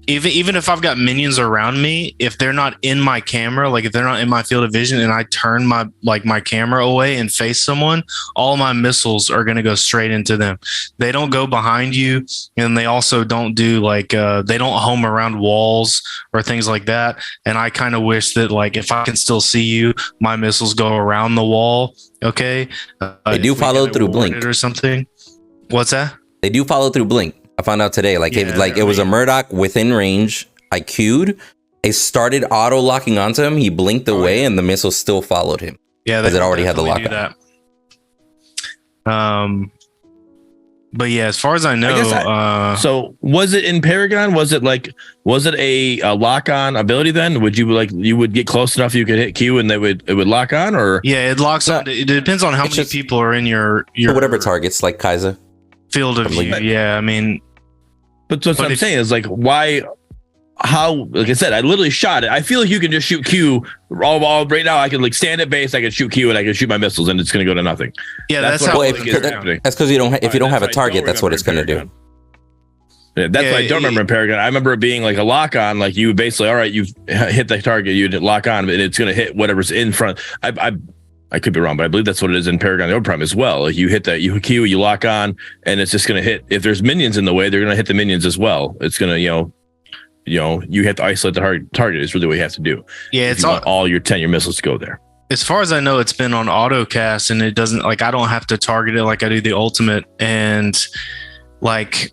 C: even if I've got minions around me, if they're not in my camera, like if they're not in my field of vision, and I turn my camera away and face someone, all my missiles are going to go straight into them. They don't go behind you, and they also don't do they don't home around walls or things like that. And I kind of wish that like if I can still see you, my missiles go around the wall. Okay,
B: they do follow through blink
C: or something. What's that?
B: They do follow through blink. I found out today, it was a Murdock within range. I queued. It started auto locking onto him. He blinked away, and the missile still followed him.
C: Yeah,
B: because it already had the lock
C: on. But yeah, as far as I know,
A: so was it in Paragon? Was it a lock on ability? Then would you would get close enough you could hit Q and it would lock on, or
C: it locks on. It depends on how many people are in your
B: whatever targets, like Kaiser.
C: Field of view. Yeah, I mean,
A: but what I'm saying is like, why, how, like I said, I literally shot it. I feel like you can just shoot Q all right now. I can like stand at base, I can shoot Q, and I can shoot my missiles, and it's going to go to nothing.
C: Yeah, that's how
B: that's because if you don't have a target, that's what it's going to do.
A: Yeah, that's what I don't remember in Paragon. I remember it being like a lock on, like you basically, all right, you've hit the target, you lock on, and it's going to hit whatever's in front. I could be wrong, but I believe that's what it is in Paragon the Overprime as well. Like you hit that, you Q, you lock on, and it's just going to hit. If there's minions in the way, they're going to hit the minions as well. It's going to, you have to isolate the target is really what you have to do.
C: Yeah,
A: it's all your missiles to go there.
C: As far as I know, it's been on auto cast, and it doesn't like I don't have to target it like I do the ultimate, and like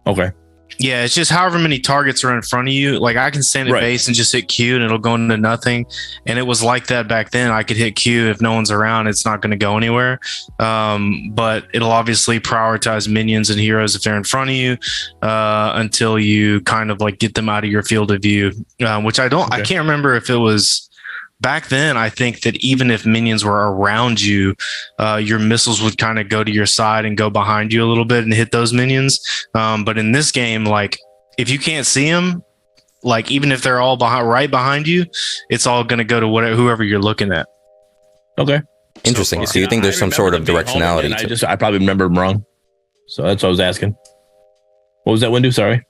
A: okay.
C: Yeah, it's just however many targets are in front of you. Like I can stand at base and just hit Q and it'll go into nothing. And it was like that back then. I could hit Q if no one's around, it's not going to go anywhere. But it'll obviously prioritize minions and heroes if they're in front of you until you kind of like get them out of your field of view. Which I can't remember if it was back then. I think that even if minions were around you, your missiles would kind of go to your side and go behind you a little bit and hit those minions. But in this game, like if you can't see them, like even if they're all right behind you, it's all going to go to whoever you're looking at.
A: Okay.
B: Interesting. So you think there's some sort of directionality?
A: I probably remember them wrong. So that's what I was asking. What was that window? Sorry.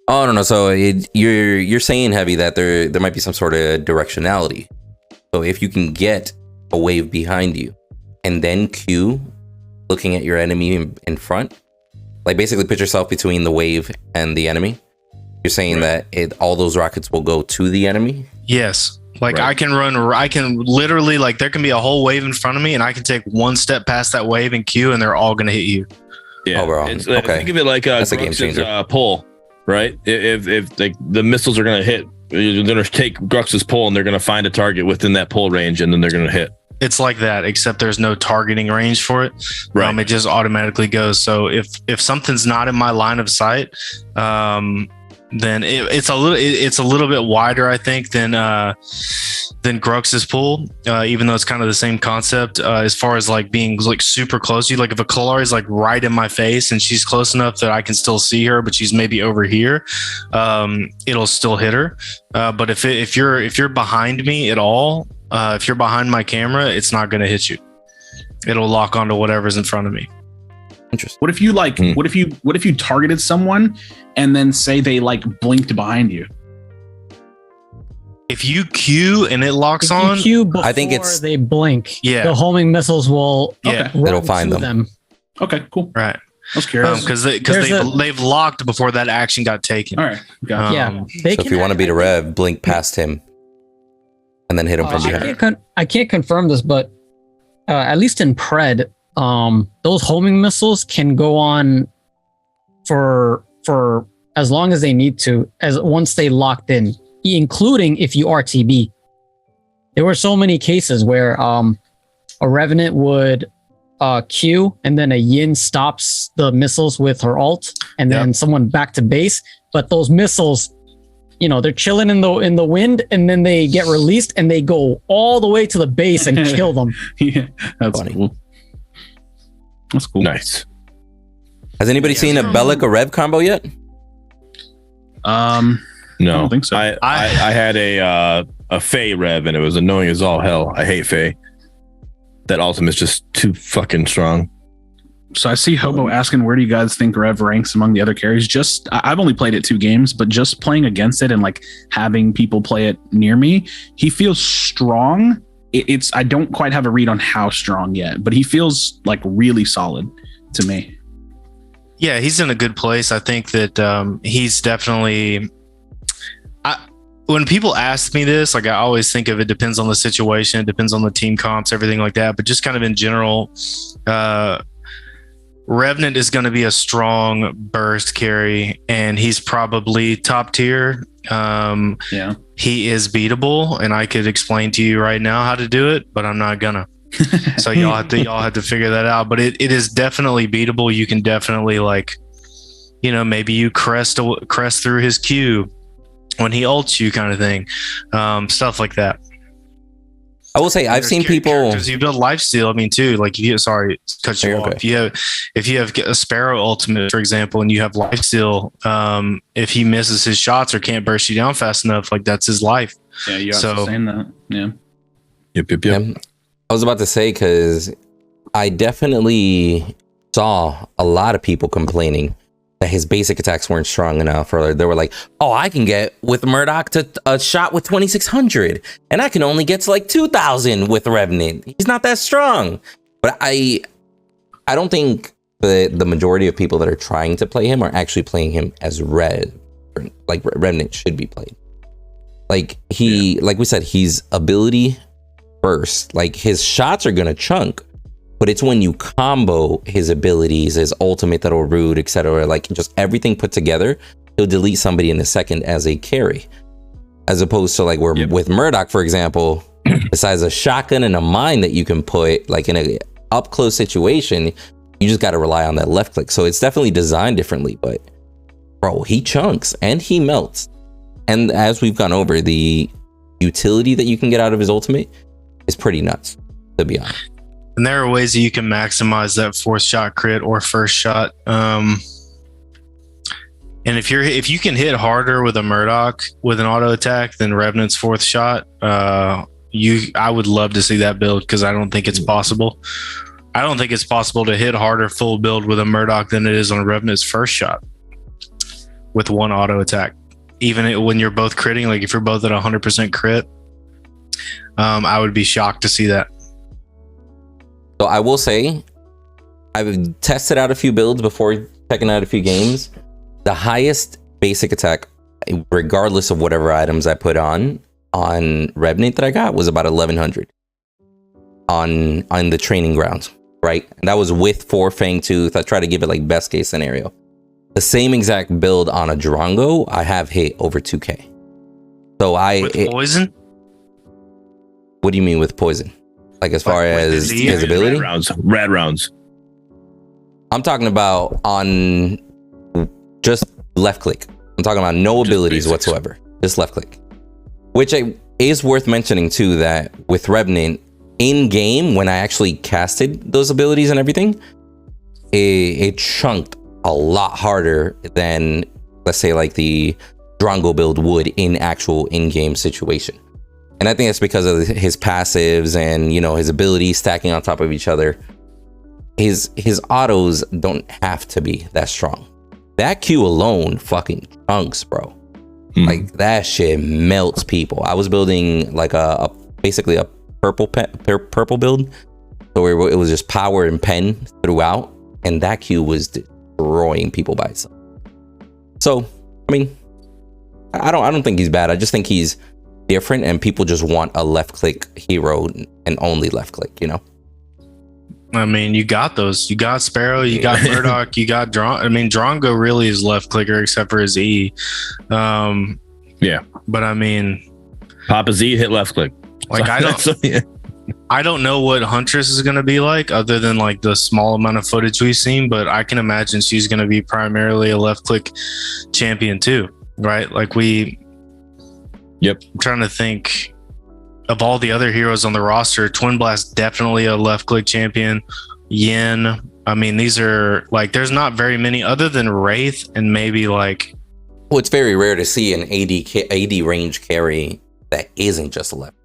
B: Oh no! So you're saying, Heavy, that there might be some sort of directionality. So if you can get a wave behind you, and then Q, looking at your enemy in front, like basically put yourself between the wave and the enemy. You're saying that all those rockets will go to the enemy.
C: Yes. Like I can literally like there can be a whole wave in front of me, and I can take one step past that wave and Q, and they're all going to hit you.
A: Yeah.
B: Overall.
A: Okay. Think of it like that's a game changer. Pull. Right, if like the missiles are going to hit, you're going to take Grux's pull, and they're going to find a target within that pull range, and then they're going to hit.
C: It's like that, except there's no targeting range for it. Right, it just automatically goes. So if something's not in my line of sight, then it's a little bit wider, I think, than Grux's pull, even though it's kind of the same concept as far as like being like super close to you. Like if a Kalari is like right in my face and she's close enough that I can still see her, but she's maybe over here, it'll still hit her. But if you're behind me at all, if you're behind my camera, it's not going to hit you. It'll lock onto whatever's in front of me.
B: Interesting.
E: What if you like? What if you targeted someone and then say they like blinked behind you?
C: If you Q and it locks on,
D: I think it's they blink.
C: Yeah,
D: the homing missiles will.
C: Yeah,
B: it'll find them.
E: Okay, cool.
C: Right.
E: I was curious
C: because they've locked before that action got taken.
E: All right.
D: Yeah.
B: So if you want to beat a Rev, blink past him, and then hit him from behind.
D: I can't confirm this, but at least in Pred, those homing missiles can go on for as long as they need to, as once they locked in, including if you RTB. There were so many cases where a Revenant would Q and then a Yin stops the missiles with her ult, and then someone back to base. But those missiles, they're chilling in the wind, and then they get released and they go all the way to the base and kill them.
E: Yeah, that's
B: funny.
E: Cool. That's cool.
A: Nice.
B: Has anybody seen a Bellic or Rev combo yet?
A: No,
E: I don't think so.
A: I had a Faye Rev, and it was annoying as all hell. I hate Faye. That ultimate's just too fucking strong.
E: So I see Hobo asking, where do you guys think Rev ranks among the other carries? I've only played it 2 games, but just playing against it and like having people play it near me, he feels strong. I don't quite have a read on how strong yet, but he feels like really solid to me.
C: Yeah, he's in a good place. I think that he's definitely. When people ask me this, like, I always think of it depends on the situation, it depends on the team comps, everything like that. But just kind of in general, Revenant is going to be a strong burst carry, and he's probably top tier. He is beatable, and I could explain to you right now how to do it, but I'm not gonna. So y'all have to figure that out. But it is definitely beatable. You can definitely, like, maybe you crest through his Q when he ults you, kind of thing, stuff like that.
B: I will say I've seen people.
C: You build lifesteal. I mean, too. Like, cut you off. Okay. If you have a Sparrow ultimate, for example, and you have lifesteal, if he misses his shots or can't burst you down fast enough, like, that's his life.
E: Yeah, you have to saying that. Yeah.
A: Yep.
B: I was about to say, because I definitely saw a lot of people complaining that his basic attacks weren't strong enough, or they were like, oh, I can get with Murdock to a shot with 2600, and I can only get to like 2000 with Revenant. He's not that strong. But I don't think the majority of people that are trying to play him are actually playing him as Revenant should be played. Like, like we said, he's ability first. Like, his shots are gonna chunk, but it's when you combo his abilities, his ultimate that'll root, etc., like just everything put together, he'll delete somebody in a second as a carry. As opposed to like with Murdock, for example, besides a shotgun and a mine that you can put like in a up close situation, you just got to rely on that left click. So it's definitely designed differently, but bro, he chunks and he melts. And as we've gone over, the utility that you can get out of his ultimate is pretty nuts, to be honest.
C: And there are ways that you can maximize that 4th shot crit or first shot. And if you can hit harder with a Murdock with an auto attack than Revenant's 4th shot, I would love to see that build, because I don't think it's possible. I don't think it's possible to hit harder full build with a Murdock than it is on Revenant's first shot with one auto attack. Even when you're both critting, like if you're both at 100% crit, I would be shocked to see that.
B: So I will say, I've tested out a few builds before checking out a few games. The highest basic attack, regardless of whatever items I put on Revenant that I got, was about 1100 on the training grounds, right? And that was with 4 Fang Tooth. I try to give it like best case scenario. The same exact build on a Drongo, I have hit over 2K. So with
C: poison?
B: What do you mean with poison? Like, as far as his ability?
A: Rad rounds.
B: I'm talking about on just left click. I'm talking about no abilities whatsoever. Just left click. Which is worth mentioning too, that with Revenant, in game, when I actually casted those abilities and everything, it chunked a lot harder than, let's say, like the Drongo build would in actual in-game situation. And I think that's because of his passives and, his abilities stacking on top of each other. His autos don't have to be that strong. That Q alone fucking chunks, bro. Like, that shit melts people. I was building like basically a purple build, so it was just power and pen throughout, and that Q was destroying people by itself. So, I mean, I don't think he's bad. I just think he's different, and people just want a left click hero and only left click,
C: I mean, you got those. You got Sparrow. You got Murdock. You got Dron. I mean, Drongo really is left clicker except for his E.
A: Yeah,
C: but I mean,
A: Papa Z hit left click.
C: Like I don't know what Huntress is going to be like, other than like the small amount of footage we've seen. But I can imagine she's going to be primarily a left click champion too, right? Like
A: Yep.
C: I'm trying to think of all the other heroes on the roster. Twin Blast definitely a left click champion. Yin. I mean, these are like, there's not very many other than Wraith and maybe like.
B: Well, it's very rare to see an AD range carry that isn't just a left.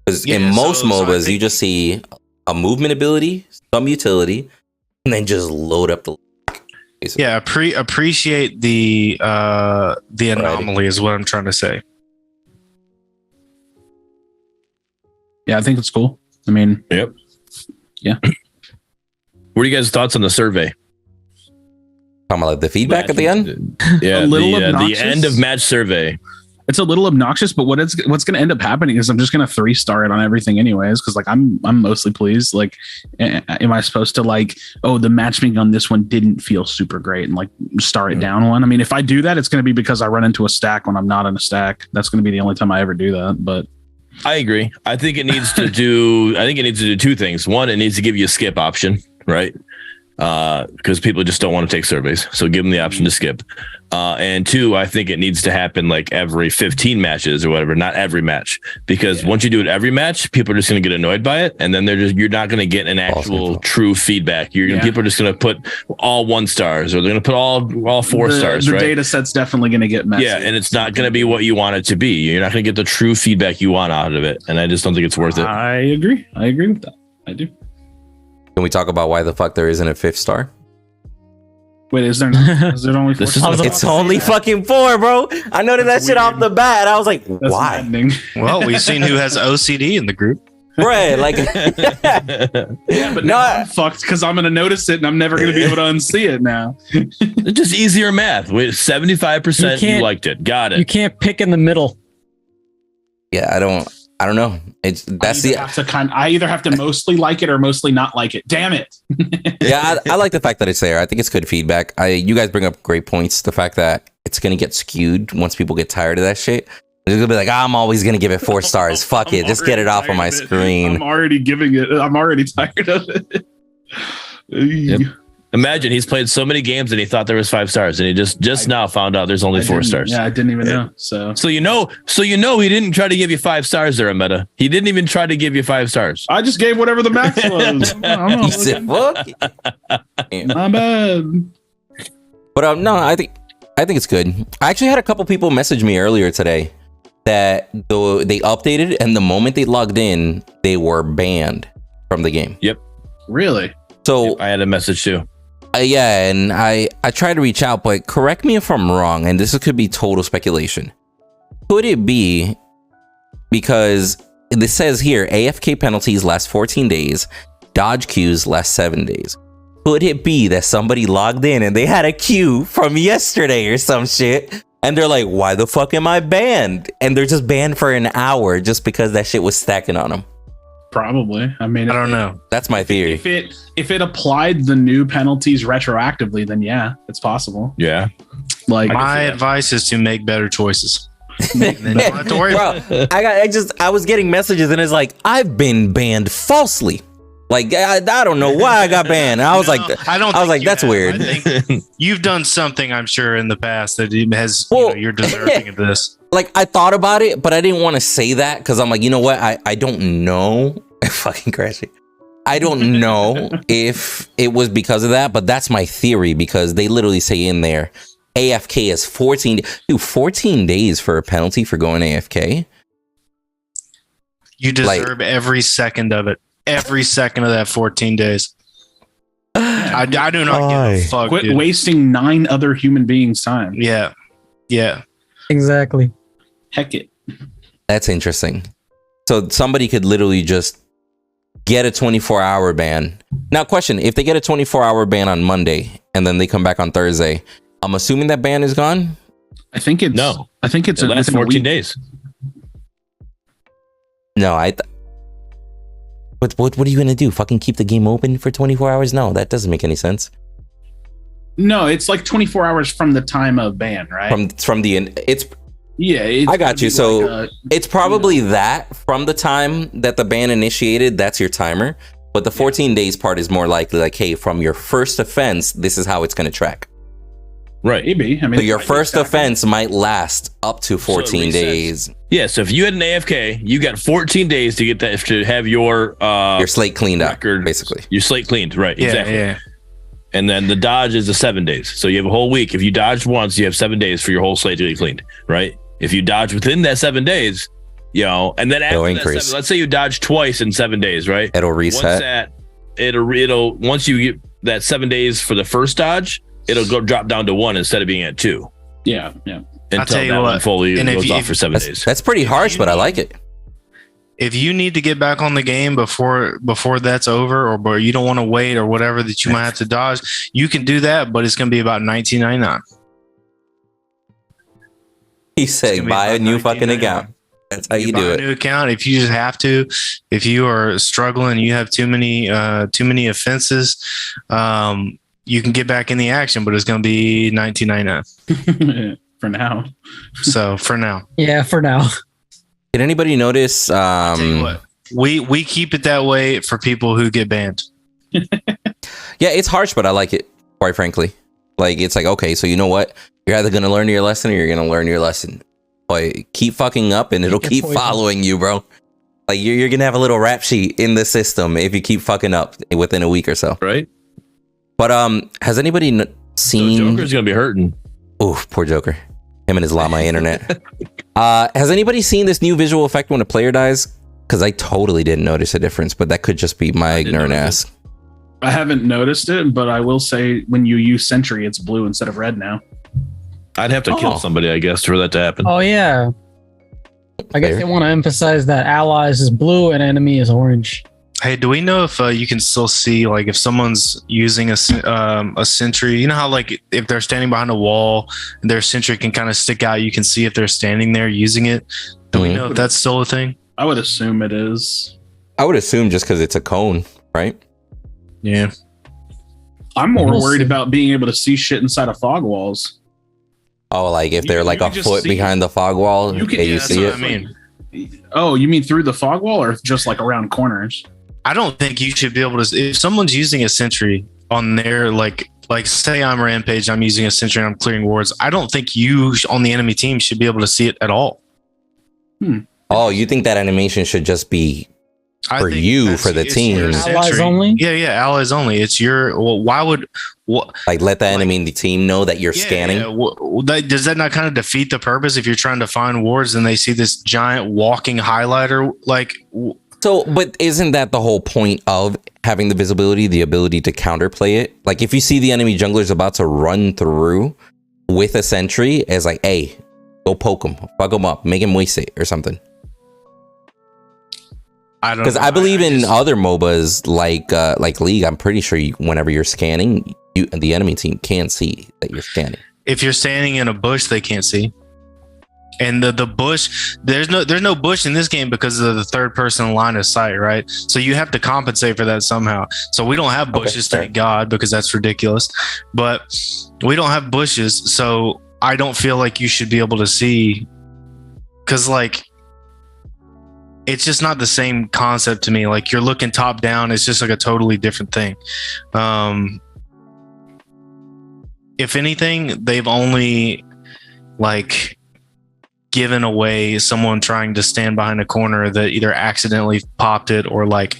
B: Because in most MOBAs, you just see a movement ability, some utility, and then just load up the. Basically.
C: Yeah, appreciate the anomaly is what I'm trying to say.
E: Yeah, I think it's cool. I mean,
A: yep.
E: Yeah.
A: What are you guys' thoughts on the survey?
B: Talking about like the feedback at the end?
A: Yeah, the end of match survey.
E: It's a little obnoxious, but what's going to end up happening is I'm just going to 3-star it on everything anyways, because like I'm mostly pleased. Like, am I supposed to like, oh, the matchmaking on this one didn't feel super great and like star it down one? I mean, if I do that, it's going to be because I run into a stack when I'm not in a stack. That's going to be the only time I ever do that. But
A: I agree. I think it needs to do two things. One, it needs to give you a skip option, right? Because people just don't want to take surveys, so give them the option to skip. And two, I think it needs to happen like every 15 matches or whatever, not every match, because once you do it every match, people are just going to get annoyed by it, and then you're not going to get an actual true feedback. People are just going to put all 1 stars, or they're going to put all 4 stars.
E: The data set's definitely going to get messy.
A: Yeah, and it's not going to be what you want it to be. You're not going to get the true feedback you want out of it, and I just don't think it's worth it.
E: I agree with that. I do.
B: Can we talk about why the fuck there isn't a 5th star?
E: Wait, is there not? Is there only 4 stars?
B: It's only fucking 4, bro. I noted that shit off the bat. I was like, why?
C: Well, we've seen who has OCD in the group.
B: Right, like
E: yeah, but no, I'm fucked because I'm gonna notice it and I'm never gonna be able to unsee it now.
A: It's just easier math. With 75%, you liked it. Got it.
D: You can't pick in the middle.
B: Yeah, I don't know.
E: I either have to mostly like it or mostly not like it. Damn it.
B: Yeah, I like the fact that it's there. I think it's good feedback. You guys bring up great points. The fact that it's gonna get skewed once people get tired of that shit. They're gonna be like, I'm always gonna give it 4 stars. Fuck it, just get it off of my screen.
E: I'm already tired of it.
A: Yep. Imagine he's played so many games and he thought there was 5 stars, and he just now found out there's only 4 stars.
E: Yeah, I didn't even know. So
A: you know he didn't try to give you 5 stars there, Omeda. He didn't even try to give you 5 stars.
E: I just gave whatever the max was.
B: He said, "Fuck."
E: My bad.
B: But no, I think it's good. I actually had a couple people message me earlier today that they updated, and the moment they logged in, they were banned from the game.
A: Yep.
E: Really?
B: So
A: yep, I had a message too.
B: Yeah, and I tried to reach out, but correct me if I'm wrong, and this could be total speculation. Could it be because this says here, AFK penalties last 14 days, dodge queues last 7 days. Could it be that somebody logged in and they had a queue from yesterday or some shit, and they're like, why the fuck am I banned? And they're just banned for an hour just because that shit was stacking on them.
E: Probably. I mean,
C: I don't know.
B: That's my theory.
E: If it applied the new penalties retroactively, then yeah, it's possible.
A: Yeah.
C: Like my advice is to make better choices. Then you don't have to worry about it.
B: I was getting messages and it's like, I've been banned falsely. Like I don't know why I got banned. I was that's weird.
C: I think you've done something, I'm sure, in the past that has you're deserving of this.
B: Like I thought about it, but I didn't want to say that because I'm like, you know what? I don't know. Fucking crashing. I don't know if it was because of that, but that's my theory because they literally say in there, AFK is 14 days for a penalty for going AFK.
C: You deserve every second of it. Every second of that 14 days. I do not give a fuck.
E: Quit wasting 9 other human beings' time.
C: Yeah.
D: Exactly.
E: Heck it.
B: That's interesting. So somebody could literally just get a 24-hour ban. Now, question, if they get a 24-hour ban on Monday and then they come back on Thursday, I'm assuming that ban is gone?
E: I think it's
A: the last 14 days.
B: No, What are you gonna do? Fucking keep the game open for 24 hours? No, that doesn't make any sense.
E: No, it's like 24 hours from the time of ban, right?
B: I got you. So it's probably that from the time that the ban initiated, that's your timer. But the 14 days part is more likely like, hey, from your first offense, this is how it's going to track.
A: Right.
E: Maybe. I mean,
B: so your first offense might last up to 14 days.
A: Yeah. So if you had an AFK, you got 14 days to get that, to have your
B: slate cleaned
A: record,
B: up, basically.
A: Your slate cleaned. Right.
C: Yeah,
A: exactly.
C: Yeah.
A: And then the dodge is the 7 days. So you have a whole week. If you dodged once, you have 7 days for your whole slate to be cleaned. Right. If you dodge within that 7 days, and then after that let's say you dodge twice in 7 days, right?
B: It'll reset.
A: Once you get that 7 days for the first dodge, it'll drop down to 1 instead of being at 2.
E: Yeah.
A: Until that one fully goes off for 7 days.
B: That's pretty harsh, but I like it.
C: If you need to get back on the game before that's over, or you don't want to wait or whatever that you might have to dodge, you can do that, but it's going to be about $19.99.
B: He said, buy a new fucking account. That's how you do it.
C: A new account. If you just have to, if you are struggling, you have too many offenses, you can get back in the action, but it's going to be $19.99
E: for now.
C: So for now,
D: yeah, for now.
B: Did anybody notice?
C: I'll tell you what, we keep it that way for people who get banned.
B: Yeah, it's harsh, but I like it. Quite frankly, like it's like, okay, so you know what? You're either gonna learn your lesson or you're gonna learn your lesson. Boy, keep fucking up and it'll keep following you, bro. Like you're gonna have a little rap sheet in the system if you keep fucking up within a week or so.
A: Right.
B: But has anybody seen?
A: So Joker's gonna be hurting.
B: Oof, poor Joker. Him and his llama internet. Has anybody seen this new visual effect when a player dies? Because I totally didn't notice a difference, but that could just be my ignorant ass.
E: I haven't noticed it, but I will say when you use Sentry, it's blue instead of red now.
A: I'd have to kill somebody, I guess, for that to happen.
D: Oh, yeah. I guess they want to emphasize that allies is blue and enemy is orange.
C: Hey, do we know if you can still see, like, if someone's using a sentry? You know how, like, if they're standing behind a wall, their sentry can kind of stick out. You can see if they're standing there using it. Do we know if that's still a thing?
E: I would assume it is.
B: I would assume just because it's a cone, right?
C: Yeah.
E: I'm more worried about being able to see shit inside of fog walls.
B: Oh, like if they're like a foot behind the fog wall, you see it?
C: I mean,
E: oh, you mean through the fog wall or just like around corners?
C: I don't think you should be able to. If someone's using a sentry on their like say I'm Rampage, I'm using a sentry and I'm clearing wards. I don't think you on the enemy team should be able to see it at all.
B: Oh, you think that animation should just be for you, for the team?
D: Allies only?
C: Yeah, allies only. It's your. Well, why would
B: like let the enemy in the team know that you're scanning?
C: Yeah. Does that not kind of defeat the purpose if you're trying to find wards and they see this giant walking highlighter? Like,
B: so, but isn't that the whole point of having the visibility, the ability to counterplay it? Like, if you see the enemy jungler's about to run through with a sentry, it's like, hey, go poke him, fuck him up, make him waste it or something.
C: I don't know.
B: Because I believe in other MOBAs like League, I'm pretty sure whenever you're scanning, the enemy team can't see that you're scanning.
C: If you're standing in a bush, they can't see. And the bush, there's no bush in this game because of the third person line of sight, right? So you have to compensate for that somehow. So we don't have bushes, thank God, because that's ridiculous. But we don't have bushes, so I don't feel like you should be able to see, because like it's just not the same concept to me. Like you're looking top down, it's just like a totally different thing. If anything, they've only like given away someone trying to stand behind a corner that either accidentally popped it or like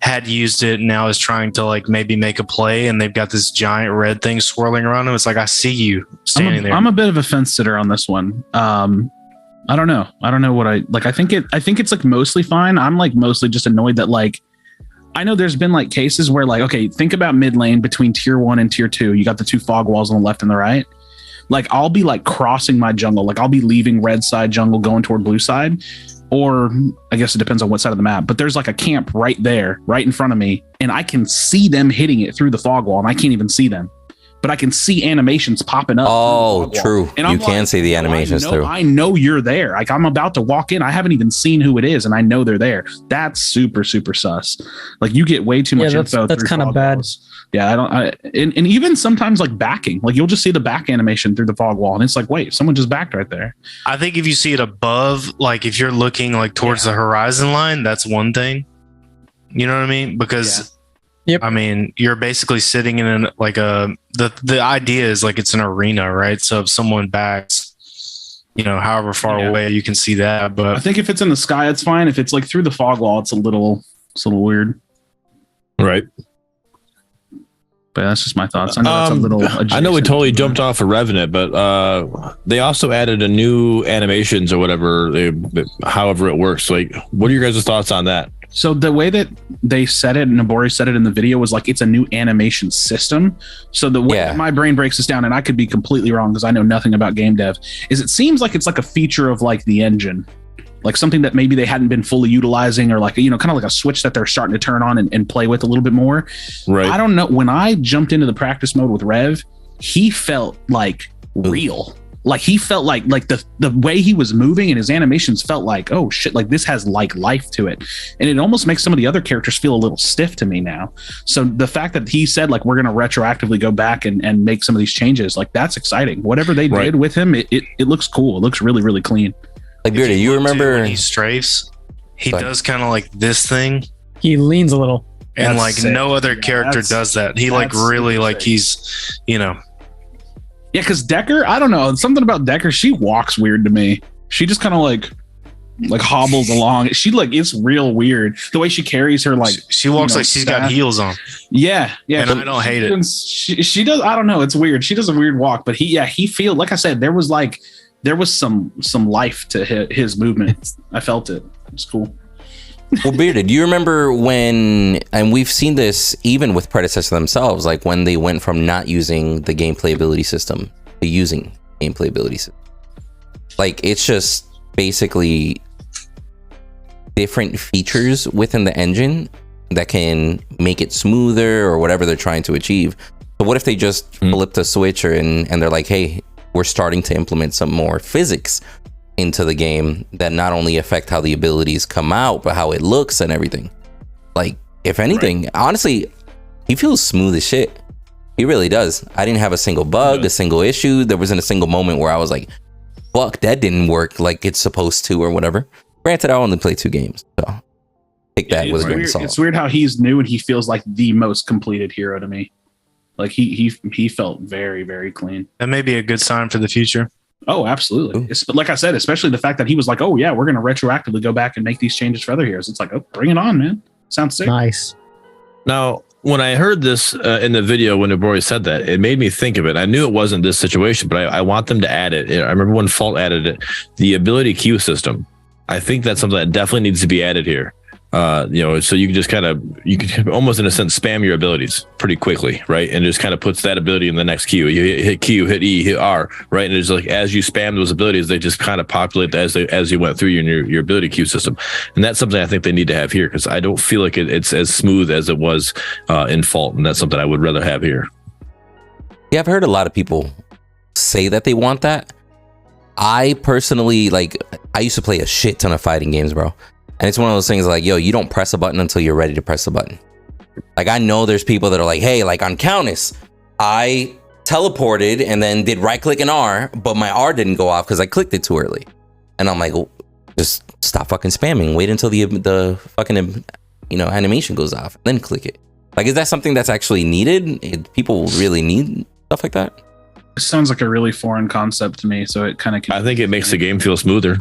C: had used it and now is trying to like maybe make a play, and they've got this giant red thing swirling around them. It's like, I see you standing there.
E: I'm a bit of a fence sitter on this one. I don't know what I like. I think it's like mostly fine. I'm like mostly just annoyed that like, I know there's been like cases where like, okay, think about mid lane between tier 1 and tier 2. You got the two fog walls on the left and the right. Like I'll be like crossing my jungle. Like I'll be leaving red side jungle going toward blue side, or I guess it depends on what side of the map, but there's like a camp right there, right in front of me. And I can see them hitting it through the fog wall and I can't even see them. but I can see animations popping up.
B: Oh, true. And you can see the animations too.
E: I know you're there. Like I'm about to walk in. I haven't even seen who it is, and I know they're there. That's super, super sus. Like you get way too much info.
D: That's kind of bad.
E: Yeah, and even sometimes like backing, like you'll just see the back animation through the fog wall, and it's like, wait, someone just backed right there.
C: I think if you see it above, like if you're looking like towards the horizon line, that's one thing. You know what I mean? Because I mean, you're basically sitting in the idea is like it's an arena, right? So if someone backs, however far away, you can see that. But
E: I think if it's in the sky, it's fine. If it's like through the fog wall, it's a little weird.
A: Right.
E: But that's just my thoughts. I know that's a little
A: I know we totally jumped off of Revenant, but they also added a new animations or whatever, however it works. Like, what are your guys' thoughts on that?
E: So the way that they said it, and Nabori said it in the video, was like it's a new animation system. So the way that my brain breaks this down, and I could be completely wrong because I know nothing about game dev, is it seems like it's like a feature of like the engine. Like something that maybe they hadn't been fully utilizing, or like, kind of like a switch that they're starting to turn on and play with a little bit more. Right. I don't know. When I jumped into the practice mode with Rev, he felt like real. Like he felt like the way he was moving and his animations felt like, oh shit, like this has like life to it. And it almost makes some of the other characters feel a little stiff to me now. So the fact that he said like, we're going to retroactively go back and make some of these changes, like that's exciting. Whatever they did with him, it looks cool. It looks really, really clean.
B: Like Beardy, you remember
C: when he strafes, he does kind of like this thing.
D: He leans a little.
C: And that's sick. No other character does that. He like really like he's, Yeah,
E: because Decker, I don't know. Something about Decker, she walks weird to me. She just kind of like hobbles along. She like, it's real weird. The way she carries her, like
C: she walks like she's got heels on.
E: Yeah.
C: And I don't hate it.
E: She does. I don't know. It's weird. She does a weird walk, but he feel like I said, there was some life to his movement. I felt it. It's cool.
B: Well, Bearded, do you remember when, and we've seen this even with Predecessor themselves, like when they went from not using the gameplay ability system to using gameplay ability system? Like it's just basically different features within the engine that can make it smoother or whatever they're trying to achieve. But what if they just flipped a switch and they're like, hey, we're starting to implement some more physics into the game that not only affect how the abilities come out, but how it looks and everything. Like, if anything, honestly, he feels smooth as shit. He really does. I didn't have a single bug, a single issue. There wasn't a single moment where I was like, fuck, that didn't work like it's supposed to or whatever. Granted, I only played 2 games, so take that with a grain of salt.
E: It's weird how he's new and he feels like the most completed hero to me. Like he felt very, very clean.
C: That may be a good sign for the future.
E: Oh, absolutely. Like I said, especially the fact that he was like, oh yeah, we're going to retroactively go back and make these changes for other heroes. It's like, oh, bring it on, man. Sounds sick.
D: Nice.
A: Now, when I heard this in the video, when Nabori said that, it made me think of it. I knew it wasn't this situation, but I want them to add it. I remember when Fault added it, the ability queue system. I think that's something that definitely needs to be added here. So you can just you can almost in a sense spam your abilities pretty quickly, right? And just kind of puts that ability in the next queue. You hit Q, hit E, hit R, right? And it's like as you spam those abilities, they just kind of populate as you went through your ability queue system. And that's something I think they need to have here because I don't feel like it's as smooth as it was in Fault, and that's something I would rather have here.
B: Yeah, I've heard a lot of people say that they want that. I personally I used to play a shit ton of fighting games, bro. And it's one of those things like, yo, you don't press a button until you're ready to press a button. Like, I know there's people that are like, hey, like on Countess, I teleported and then did right click and R, but my R didn't go off because I clicked it too early. And I'm like, well, just stop fucking spamming. Wait until the fucking, animation goes off, then click it. Like, is that something that's actually needed? People really need stuff like that?
E: It sounds like a really foreign concept to me. So it kind of,
A: I think it makes the game feel smoother.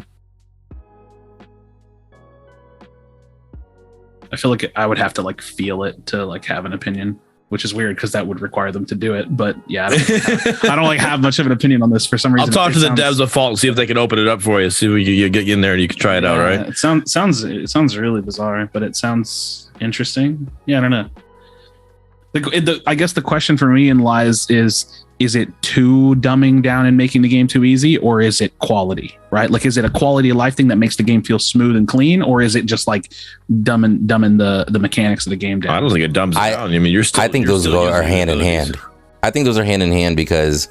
E: I feel like I would have to feel it to have an opinion, which is weird because that would require them to do it. But yeah, I don't have much of an opinion on this for some reason.
A: I'll talk to the devs of Fault and see if they can open it up for you. See if you get in there and you can try it out, right?
E: It sounds really bizarre, but it sounds interesting. Yeah, I don't know. I guess the question for me lies is it too dumbing down and making the game too easy, or is it quality, right? Like, is it a quality of life thing that makes the game feel smooth and clean, or is it just dumbing the mechanics of the game down?
A: I don't think it dumbs it down. I mean,
B: I think those are hand in hand. I think those are hand in hand because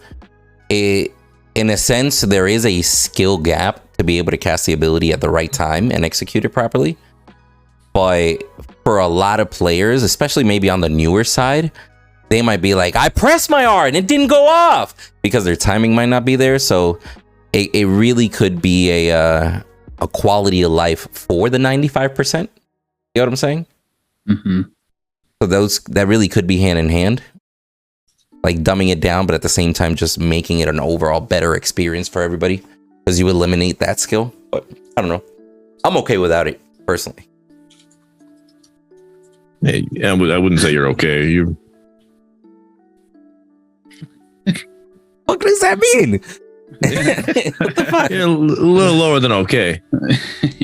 B: in a sense, there is a skill gap to be able to cast the ability at the right time and execute it properly. But for a lot of players, especially maybe on the newer side, they might be like, I pressed my R and it didn't go off because their timing might not be there. So it really could be a quality of life for the 95%. You know what I'm saying?
E: Mm-hmm.
B: So that really could be hand in hand, like dumbing it down, but at the same time, just making it an overall better experience for everybody because you eliminate that skill. But I don't know. I'm okay without it personally.
A: Hey, I wouldn't say you're okay. You.
B: What does that mean? What the fuck?
A: You're a little lower than okay.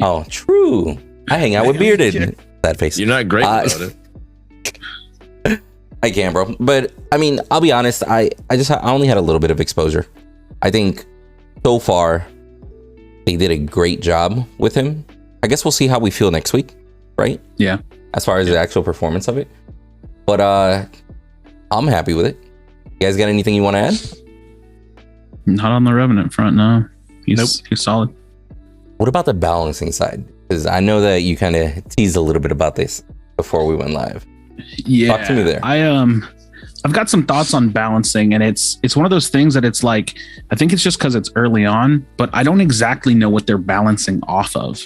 B: Oh, true. I hang out with bearded. That face.
A: You're not great about it.
B: I can, bro. But I mean, I'll be honest. I only had a little bit of exposure. I think so far they did a great job with him. I guess we'll see how we feel next week, right?
E: Yeah.
B: As far as the actual performance of it. But I'm happy with it. You guys got anything you want to add?
E: Not on the Revenant front, no. He's solid.
B: What about the balancing side? Because I know that you kind of teased a little bit about this before we went live.
E: Yeah.
B: Talk to me there.
E: I've got some thoughts on balancing, and it's one of those things that it's like, I think it's just because it's early on, but I don't exactly know what they're balancing off of.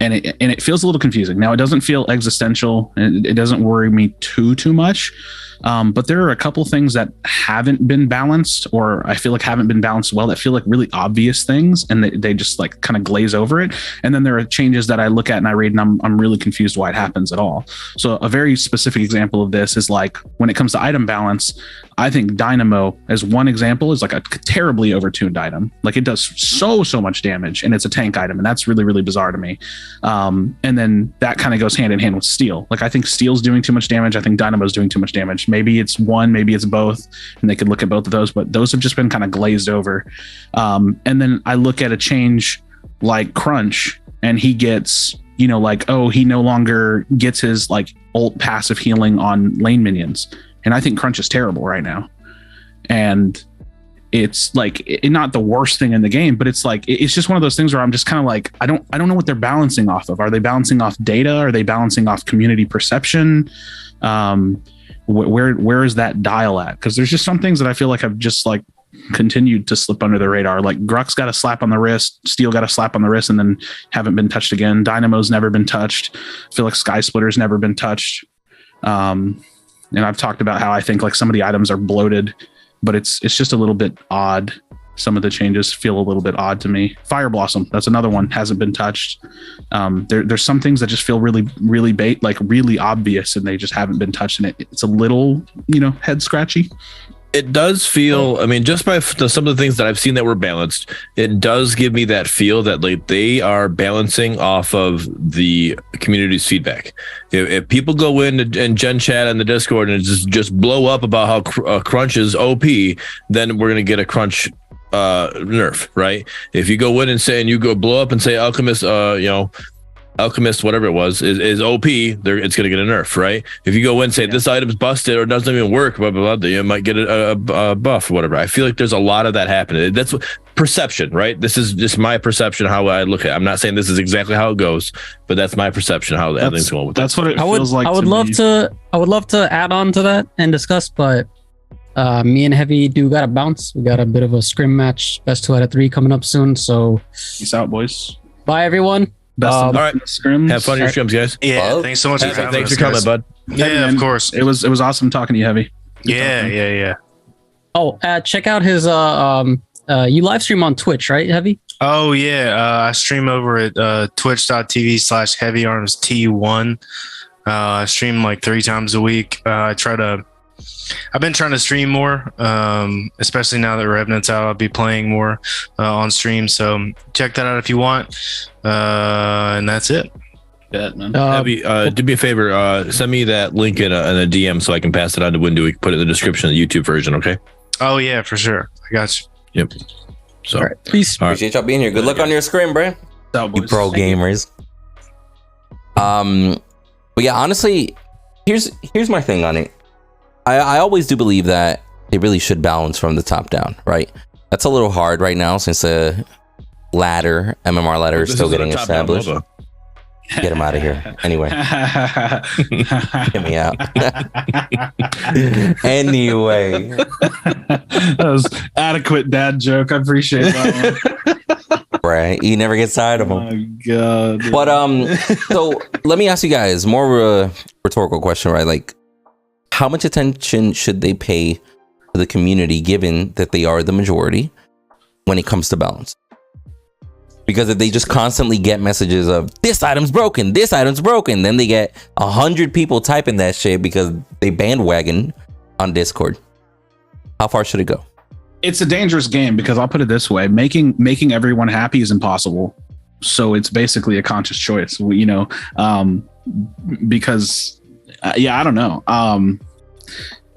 E: And it feels a little confusing. Now, it doesn't feel existential, and it doesn't worry me too much. But there are a couple things that haven't been balanced, or I feel like haven't been balanced well, that feel like really obvious things, and they just like kind of glaze over it. And then there are changes that I look at and I read, and I'm really confused why it happens at all. So a very specific example of this is like when it comes to item balance, I think Dynamo, as one example, is like a terribly overtuned item. Like it does so much damage, and it's a tank item, and that's really, really bizarre to me. And then that kind of goes hand in hand with Steel. Like I think Steel's doing too much damage. I think Dynamo's doing too much damage. Maybe it's one, maybe it's both, and they could look at both of those, but those have just been kind of glazed over. And then I look at a change like Crunch, and he gets, like, oh, he no longer gets his like ult passive healing on lane minions. And I think Crunch is terrible right now. And it's like not the worst thing in the game, but it's like it's just one of those things where I'm just kind of like I don't know what they're balancing off of. Are they balancing off data? Are they balancing off community perception? Where is that dial at? Because there's just some things that I feel like have just like continued to slip under the radar. Like Gruck's got a slap on the wrist, Steel got a slap on the wrist, and then haven't been touched again. Dynamo's never been touched. I feel like Sky Splitter's never been touched. And I've talked about how I think like some of the items are bloated, but it's just a little bit odd. Some of the changes feel a little bit odd to me. Fire Blossom, that's another one, hasn't been touched. There's some things that just feel really, really really obvious, and they just haven't been touched. And it's a little, head scratchy.
A: It does feel, I mean, just by some of the things that I've seen that were balanced, it does give me that feel that like they are balancing off of the community's feedback. If people go in and Gen Chat and the Discord and just blow up about how Crunch is OP, then we're going to get a Crunch nerf, right? If you go in and say, and you go blow up and say Alchemist, Alchemist, whatever it was, is OP, it's going to get a nerf, right? If you go in and say this item's busted or doesn't even work, blah, blah, blah, you might get a buff or whatever. I feel like there's a lot of that happening. That's perception, right? This is just my perception, how I look at it. I'm not saying this is exactly how it goes, but that's my perception, how everything's going with
E: that's what it feels like.
D: I would love to add on to that and discuss, but me and Heavy do got to bounce. We got a bit of a scrim match, best 2 out of 3 coming up soon. So
E: peace out, boys.
D: Bye, everyone.
A: All right, scrims. Have fun in your scrims, guys.
C: Yeah, well, thanks so much.
A: Thanks for coming, bud.
C: Yeah, of course.
E: It was awesome talking to you, Heavy.
C: Yeah.
D: Oh, check out his you live stream on Twitch, right, Heavy?
C: Oh yeah, I stream over at twitch.tv/heavyarmst1. I stream like 3 times a week. I've been trying to stream more, especially now that Revenant's out. I'll be playing more on stream, so check that out if you want. And that's it.
E: Bet, man.
A: Do me a favor, send me that link in a DM so I can pass it on to Windu. We can put it in the description of the YouTube version, okay?
C: Oh yeah, for sure. I got you.
A: Yep. So,
D: all right, peace.
B: Appreciate y'all being here. Good luck on your scrim, bro. You pro gamers. But yeah, honestly, here's my thing on it. I always do believe that they really should balance from the top down, right? That's a little hard right now since the ladder, MMR ladder, is still getting established. Get him out of here. Anyway. Get me out. Anyway.
E: That was adequate dad joke. I appreciate that one.
B: Right. He never gets tired of them.
E: Oh my God.
B: But so let me ask you guys more of a rhetorical question, right? Like, how much attention should they pay to the community given that they are the majority when it comes to balance? Because if they just constantly get messages of this item's broken, then they get 100 people typing that shit because they bandwagon on Discord. How far should it go?
E: It's a dangerous game because I'll put it this way: making everyone happy is impossible. So it's basically a conscious choice, you know, because I don't know.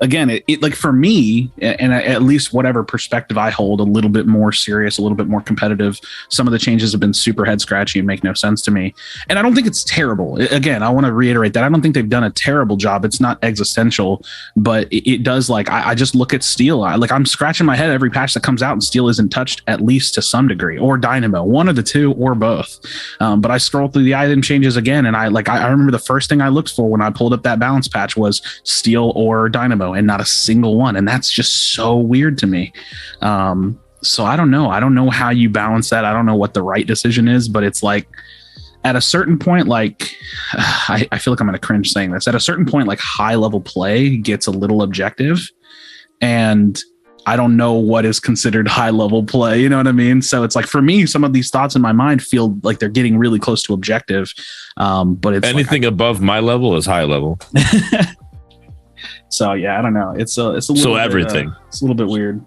E: Again, it like for me, and at least whatever perspective I hold, a little bit more serious, a little bit more competitive. Some of the changes have been super head scratchy and make no sense to me. And I don't think it's terrible. Again, I want to reiterate that I don't think they've done a terrible job. It's not existential, but it does. Like I just look at Steel. I'm scratching my head every patch that comes out, and Steel isn't touched at least to some degree, or Dynamo, one of the two, or both. But I scroll through the item changes again, and I remember the first thing I looked for when I pulled up that balance patch was Steel or Dynamo, and not a single one. And that's just so weird to me. So I don't know how you balance that. I don't know what the right decision is, but it's like at a certain point, like I feel like I'm going to cringe saying this. At a certain point, like high level play gets a little objective, and I don't know what is considered high level play. You know what I mean? So it's like, for me, some of these thoughts in my mind feel like they're getting really close to objective. But it's
A: anything like above my level is high level.
E: So yeah, I don't know. It's a little
A: so
E: bit,
A: everything.
E: It's a little bit weird.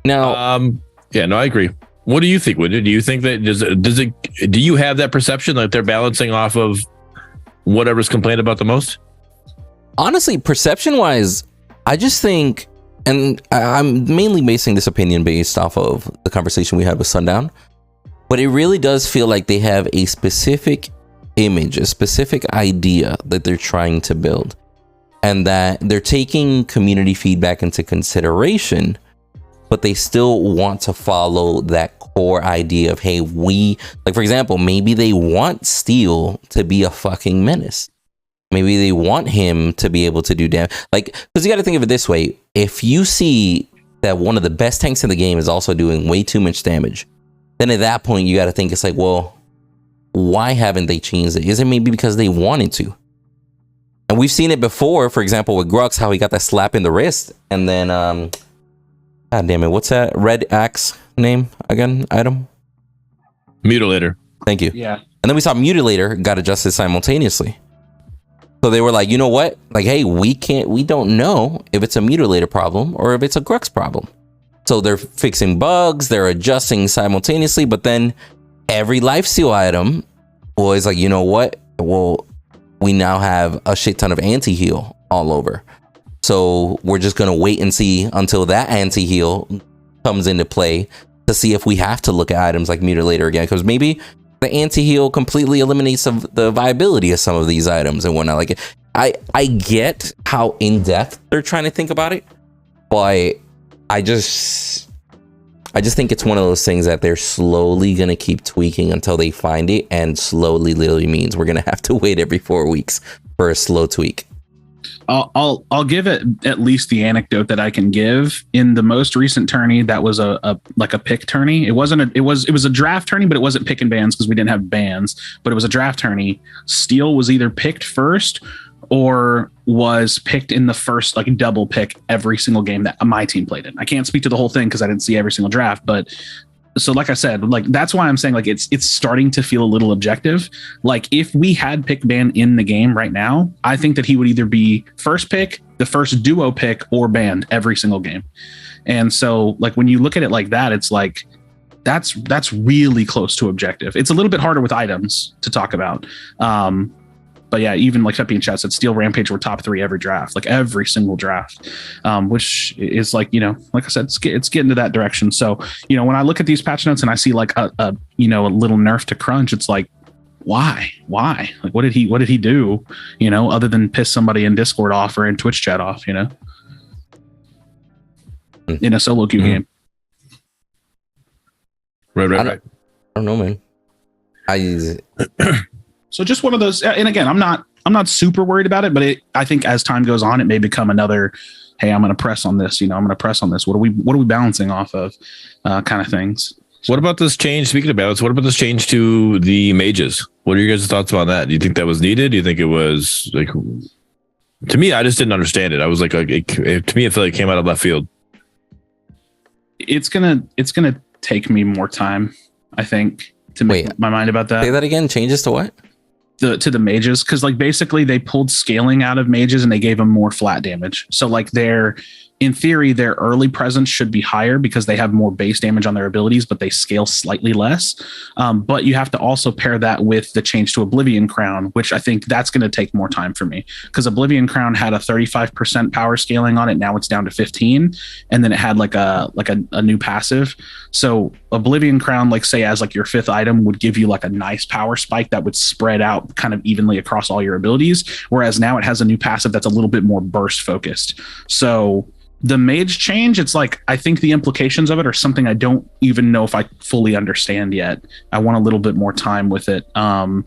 B: Now,
A: I agree. What do you think, Woody? Do you think that do you have that perception that they're balancing off of whatever's complained about the most?
B: honestly, perception wise, I just think, and I'm mainly basing this opinion based off of the conversation we had with Sundown, but it really does feel like they have a specific image, a specific idea that they're trying to build, and that they're taking community feedback into consideration, but they still want to follow that core idea of, hey, like, for example, maybe they want Steel to be a fucking menace. Maybe they want him to be able to do damage. Like, because you got to think of it this way. If you see that one of the best tanks in the game is also doing way too much damage, then at that point, you got to think, it's like, well, why haven't they changed it? Is it maybe because they wanted to? And we've seen it before, for example, with Grux, how he got that slap in the wrist. And then, God damn it, what's that Red Axe name again? Item?
A: Mutilator.
B: Thank you.
E: Yeah.
B: And then we saw Mutilator got adjusted simultaneously. So they were like, you know what? Like, hey, we don't know if it's a Mutilator problem or if it's a Grux problem. So they're fixing bugs, they're adjusting simultaneously, but then every lifesteal item was like, you know what? Well, we now have a shit ton of anti-heal all over. So we're just going to wait and see until that anti-heal comes into play to see if we have to look at items like Mutilator again, because maybe the anti-heal completely eliminates the viability of some of these items and whatnot. Like, I get how in-depth they're trying to think about it, but I just think it's one of those things that they're slowly going to keep tweaking until they find it, and slowly literally means we're going to have to wait every 4 weeks for a slow tweak.
E: I'll give it at least the anecdote that I can give. In the most recent tourney, that was a pick tourney. It was a draft tourney, but it wasn't pick and bans because we didn't have bans, but it was a draft tourney. Steel was either picked first or was picked in the first, like, double pick every single game that my team played in. I can't speak to the whole thing because I didn't see every single draft, but so like I said, like, that's why I'm saying, like, it's starting to feel a little objective. Like, if we had pick ban in the game right now, I think that he would either be first pick, the first duo pick, or banned every single game. And so, like, when you look at it like that, it's like that's really close to objective. It's a little bit harder with items to talk about. But yeah, even like Feppy in chat said, Steel, Rampage were top 3 every draft, like every single draft, which is, like, you know, like I said, it's getting to that direction. So, you know, when I look at these patch notes and I see like a little nerf to crunch, it's like, why? Like, what did he do? Other than piss somebody in Discord off or in Twitch chat off, in a solo queue game.
A: Right.
B: I don't know, man.
E: So just one of those, and again, I'm not super worried about it, but I think as time goes on, it may become another, hey, I'm going to press on this, I'm going to press on this. What are we balancing off of, kind of things.
A: What about this change? Speaking of balance, what about this change to the mages? What are your guys' thoughts about that? Do you think that was needed? Do you think it was like, to me, I just didn't understand it. I was like, to me, it felt like it came out of left field.
E: It's going to take me more time, I think, to make my mind about that.
B: Say that again. Changes to what?
E: To the mages, because like basically they pulled scaling out of mages and they gave them more flat damage. So like in theory, their early presence should be higher because they have more base damage on their abilities, but they scale slightly less. But you have to also pair that with the change to Oblivion Crown, which I think that's going to take more time for me, because Oblivion Crown had a 35% power scaling on it. Now it's down to 15, and then it had like a new passive. So Oblivion Crown, like say as like your 5th item, would give you like a nice power spike that would spread out kind of evenly across all your abilities. Whereas now it has a new passive that's a little bit more burst focused. So the mage change, it's like, I think the implications of it are something I don't even know if I fully understand yet. I want a little bit more time with it. And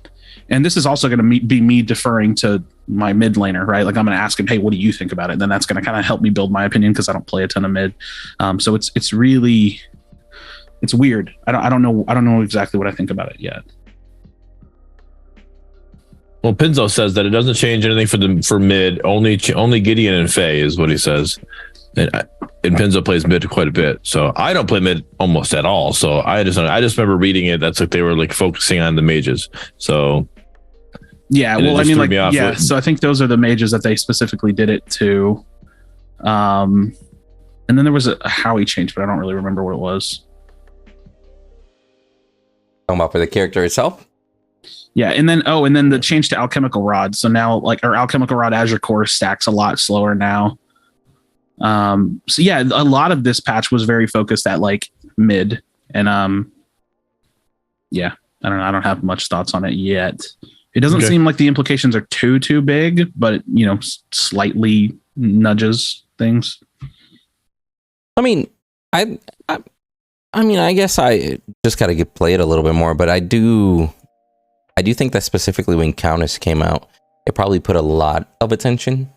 E: this is also going to be me deferring to my mid laner, right? Like I'm going to ask him, hey, what do you think about it? And then that's going to kind of help me build my opinion, because I don't play a ton of mid. So it's really, it's weird. I don't know exactly what I think about it yet.
A: Well, Pinzo says that it doesn't change anything for mid. Only Gideon and Faye is what he says. And Pinzo plays mid quite a bit, so I don't play mid almost at all. So I just remember reading it. That's like they were like focusing on the mages. So
E: yeah, well, I mean, like yeah. So I think those are the mages that they specifically did it to. And then there was a Howie change, but I don't really remember what it was.
B: Talking about for the character itself.
E: Yeah, and then the change to Alchemical Rod. So now Alchemical Rod Azure Core stacks a lot slower now. So yeah, a lot of this patch was very focused at like mid, and yeah, I don't know. I don't have much thoughts on it yet. It doesn't seem like the implications are too big, but slightly nudges things.
B: I mean, I guess I just got to play it a little bit more, but I do think that specifically when Countess came out, it probably put a lot of attention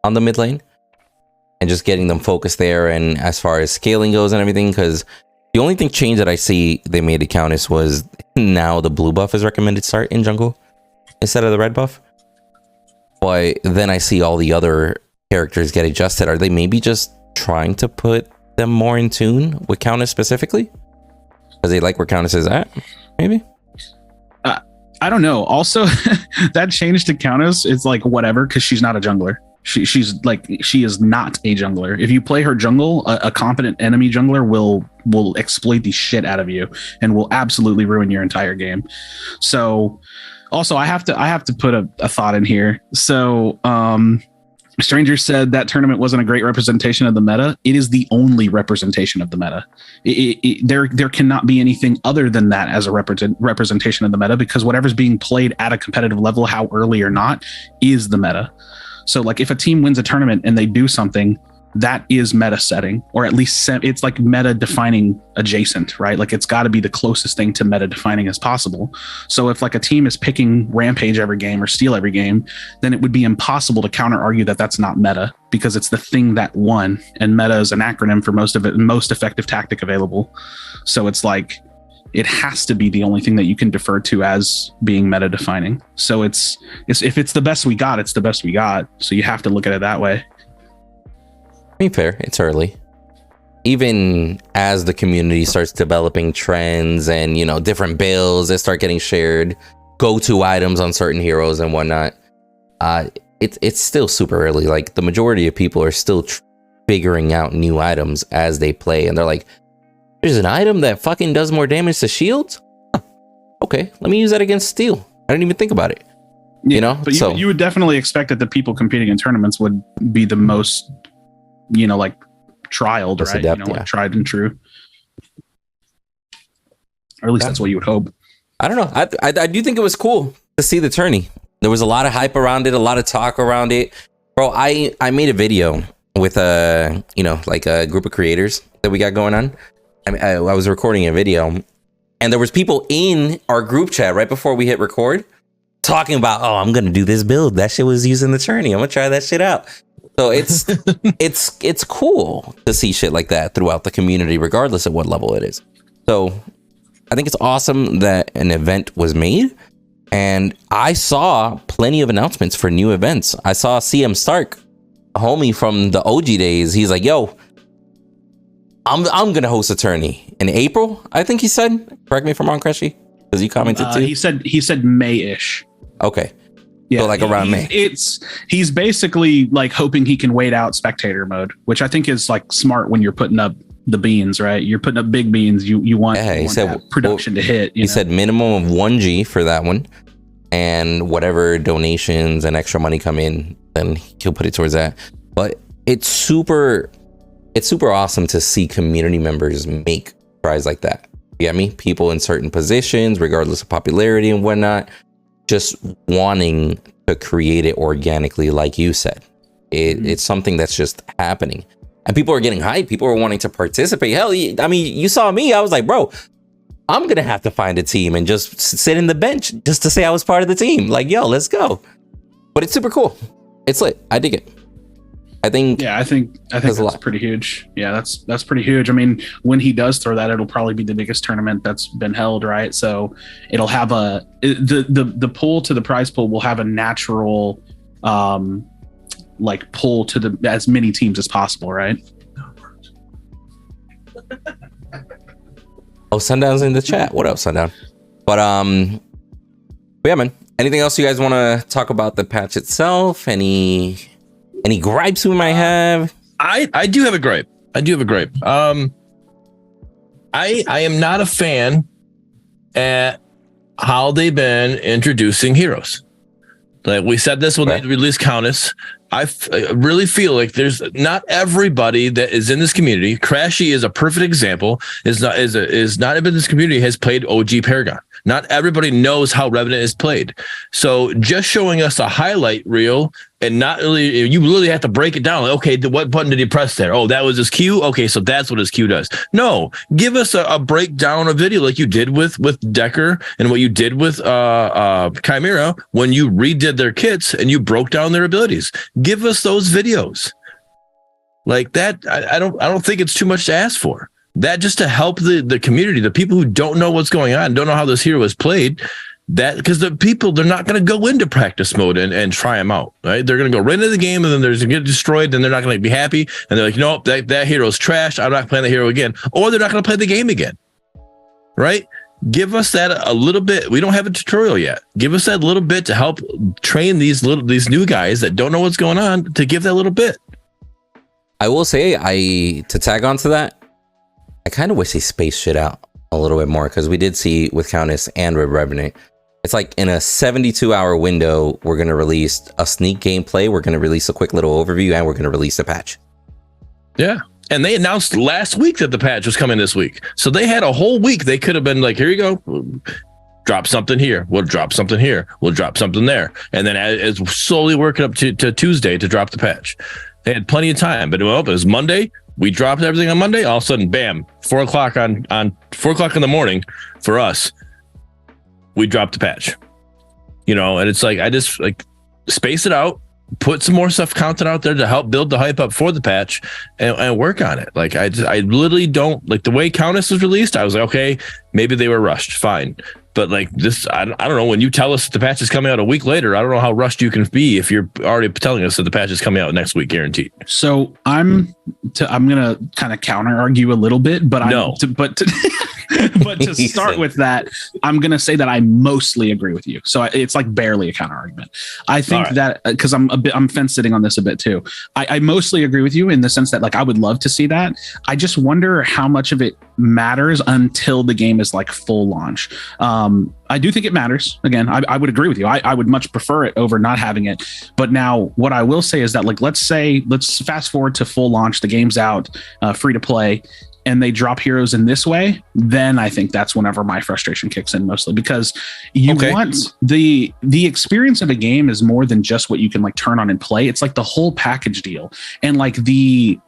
B: on the mid lane and just getting them focused there. And as far as scaling goes and everything, because the only thing change that I see they made to Countess was now the blue buff is recommended start in jungle instead of the red buff. But then I see all the other characters get adjusted. Are they maybe just trying to put them more in tune with Countess specifically? Because they like where Countess is at, maybe?
E: I don't know. Also, that change to Countess is like whatever, because she's not a jungler. She is not a jungler. If you play her jungle, a competent enemy jungler will exploit the shit out of you and will absolutely ruin your entire game. So also I have to put a thought in here. So Stranger said that tournament wasn't a great representation of the meta. It is the only representation of the meta. There cannot be anything other than that as a representation of the meta, because whatever's being played at a competitive level, how early or not, is the meta. So like if a team wins a tournament and they do something, that is meta setting, or at least it's like meta defining adjacent, right? Like it's got to be the closest thing to meta defining as possible. So if like a team is picking Rampage every game or Steal every game, then it would be impossible to counter argue that that's not meta, because it's the thing that won, and meta is an acronym for most effective tactic available. So it's like it has to be the only thing that you can defer to as being meta defining. So it's if it's the best we got, it's the best we got. So you have to look at it that way.
B: I mean, fair. It's early. Even as the community starts developing trends and, different builds that start getting shared, go-to items on certain heroes and whatnot, it's still super early. Like the majority of people are still figuring out new items as they play. And they're like, there's an item that fucking does more damage to shields? Huh. Okay, let me use that against Steel. I didn't even think about it.
E: But you would definitely expect that the people competing in tournaments would be the most like trialed, right? Like tried and true. Or at least that's what you would hope.
B: I don't know. I do think it was cool to see the tourney. There was a lot of hype around it, a lot of talk around it. Bro, I made a video with a group of creators that we got going on. I was recording a video, and there was people in our group chat right before we hit record talking about, oh, I'm gonna do this build. That shit was using the tourney. I'm gonna try that shit out. So it's it's cool to see shit like that throughout the community, regardless of what level it is. So I think it's awesome that an event was made, and I saw plenty of announcements for new events. I saw CM Stark, a homie from the OG days. He's like, yo, I'm gonna host a tourney in April, I think he said. Correct me if I'm wrong, Crashy, because you commented too.
E: He said May-ish.
B: Okay.
E: Yeah,
B: so like around May.
E: He's basically like hoping he can wait out spectator mode, which I think is like smart when you're putting up the beans, right? You're putting up big beans. You want that production to hit.
B: He said minimum of 1G for that one, and whatever donations and extra money come in, then he'll put it towards that. But it's super awesome to see community members make tries like that. You get me? People in certain positions, regardless of popularity and whatnot, just wanting to create it organically, like you said. It's something that's just happening. And people are getting hyped. People are wanting to participate. Hell, I mean, you saw me. I was like, bro, I'm going to have to find a team and just sit in the bench just to say I was part of the team. Like, yo, let's go. But it's super cool. It's lit. I dig it. I think that's pretty huge. Yeah, that's pretty huge. I mean, when he does throw that, it'll probably be the biggest tournament that's been held, right? So it'll have the pool to the prize pool will have a natural like pull to as many teams as possible, right? Oh, Sundown's in the chat. What up, Sundown? But yeah, man. Anything else you guys want to talk about the patch itself? Any gripes we might have?
A: I do have a gripe. I am not a fan at how they've been introducing heroes. Like we said this when they released Countess. I really feel like there's not everybody that is in this community. Crashy is a perfect example. Is not in this community has played OG Paragon. Not everybody knows how Revenant is played. So just showing us a highlight reel and not really, you really have to break it down. Like, okay, what button did he press there? Oh, that was his Q. Okay, so that's what his Q does. No, give us a breakdown of video like you did with Decker and what you did with Chimera when you redid their kits and you broke down their abilities. Give us those videos like that. I don't think it's too much to ask for. That just to help the community, the people who don't know what's going on, don't know how this hero is played. That because the people, they're not going to go into practice mode and try them out, right? They're going to go right into the game and then they're going to get destroyed. Then they're not going to be happy. And they're like, nope, that hero's trash. I'm not playing the hero again. Or they're not going to play the game again, right? Give us that a little bit. We don't have a tutorial yet. Give us that little bit to help train these new guys that don't know what's going on, to give that little bit.
B: I will say, to tag on to that, I kind of wish they spaced shit out a little bit more, because we did see with Countess and with Revenant, it's like in a 72-hour window, we're going to release a sneak gameplay, we're going to release a quick little overview, and we're going to release a patch.
A: Yeah. And they announced last week that the patch was coming this week. So they had a whole week. They could have been like, here you go. Drop something here. We'll drop something here. We'll drop something there. And then as slowly working up to Tuesday to drop the patch. They had plenty of time. But it was Monday. We dropped everything on Monday. All of a sudden, bam, 4 o'clock on 4 o'clock in the morning for us, we dropped the patch. And it's like, I just like space it out, put some more stuff content out there to help build the hype up for the patch and work on it. Like I literally don't like the way Countess was released. I was like, okay, maybe they were rushed. Fine. But like this, I don't know. When you tell us that the patch is coming out a week later, I don't know how rushed you can be if you're already telling us that the patch is coming out next week, guaranteed.
E: So I'm gonna kind of counter argue a little bit, but but to start with that, I'm gonna say that I mostly agree with you. So it's like barely a counter argument. I think that because I'm fence sitting on this a bit too. I mostly agree with you in the sense that like I would love to see that. I just wonder how much of it matters until the game is like full launch. I do think it matters. Again, I would agree with you. I would much prefer it over not having it. But now what I will say is that like, let's fast forward to full launch. The game's out, free to play. and they drop heroes in this way, then I think that's whenever my frustration kicks in, mostly because you want the experience of a game is more than just what you can like turn on and play. It's like the whole package deal, and like the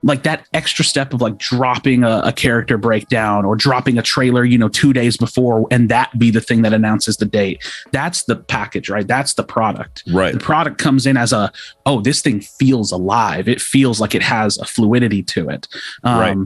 E: like that extra step of like dropping a character breakdown or dropping a trailer, 2 days before, and that be the thing that announces the date. That's the package, right? That's the product.
A: Right.
E: The product comes in as this thing feels alive. It feels like it has a fluidity to it.
A: Right.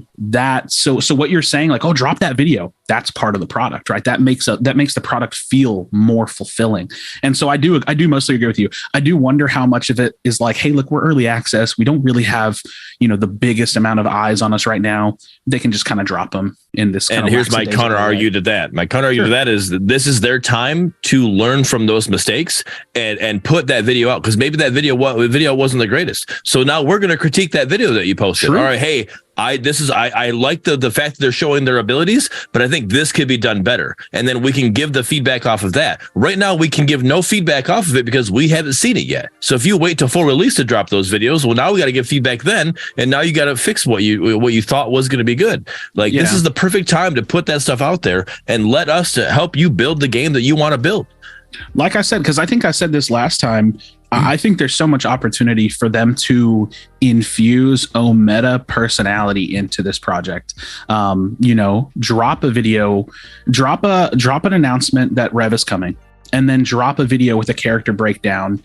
E: So what you're saying, like, drop that video. That's part of the product, right? That makes the product feel more fulfilling. And so I do mostly agree with you. I do wonder how much of it is like, hey, look, we're early access. We don't really have, the biggest amount of eyes on us right now. They can just kind of drop them in this.
A: And here's my counter argue to that. My counter argue to that is that this is their time to learn from those mistakes and put that video out, because maybe that video wasn't the greatest. So now we're going to critique that video that you posted. All right, hey, I like the fact that they're showing their abilities, but I think this could be done better. And then we can give the feedback off of that. Right now, we can give no feedback off of it because we haven't seen it yet. So if you wait till full release to drop those videos, well, now we got to give feedback then, and now you got to fix what you thought was going to be good. Like this is the perfect time to put that stuff out there and let us to help you build the game that you want to build.
E: Like I said, because I think I said this last time, I think there's so much opportunity for them to infuse Omeda personality into this project. Drop a video, drop an announcement that Rev is coming, and then drop a video with a character breakdown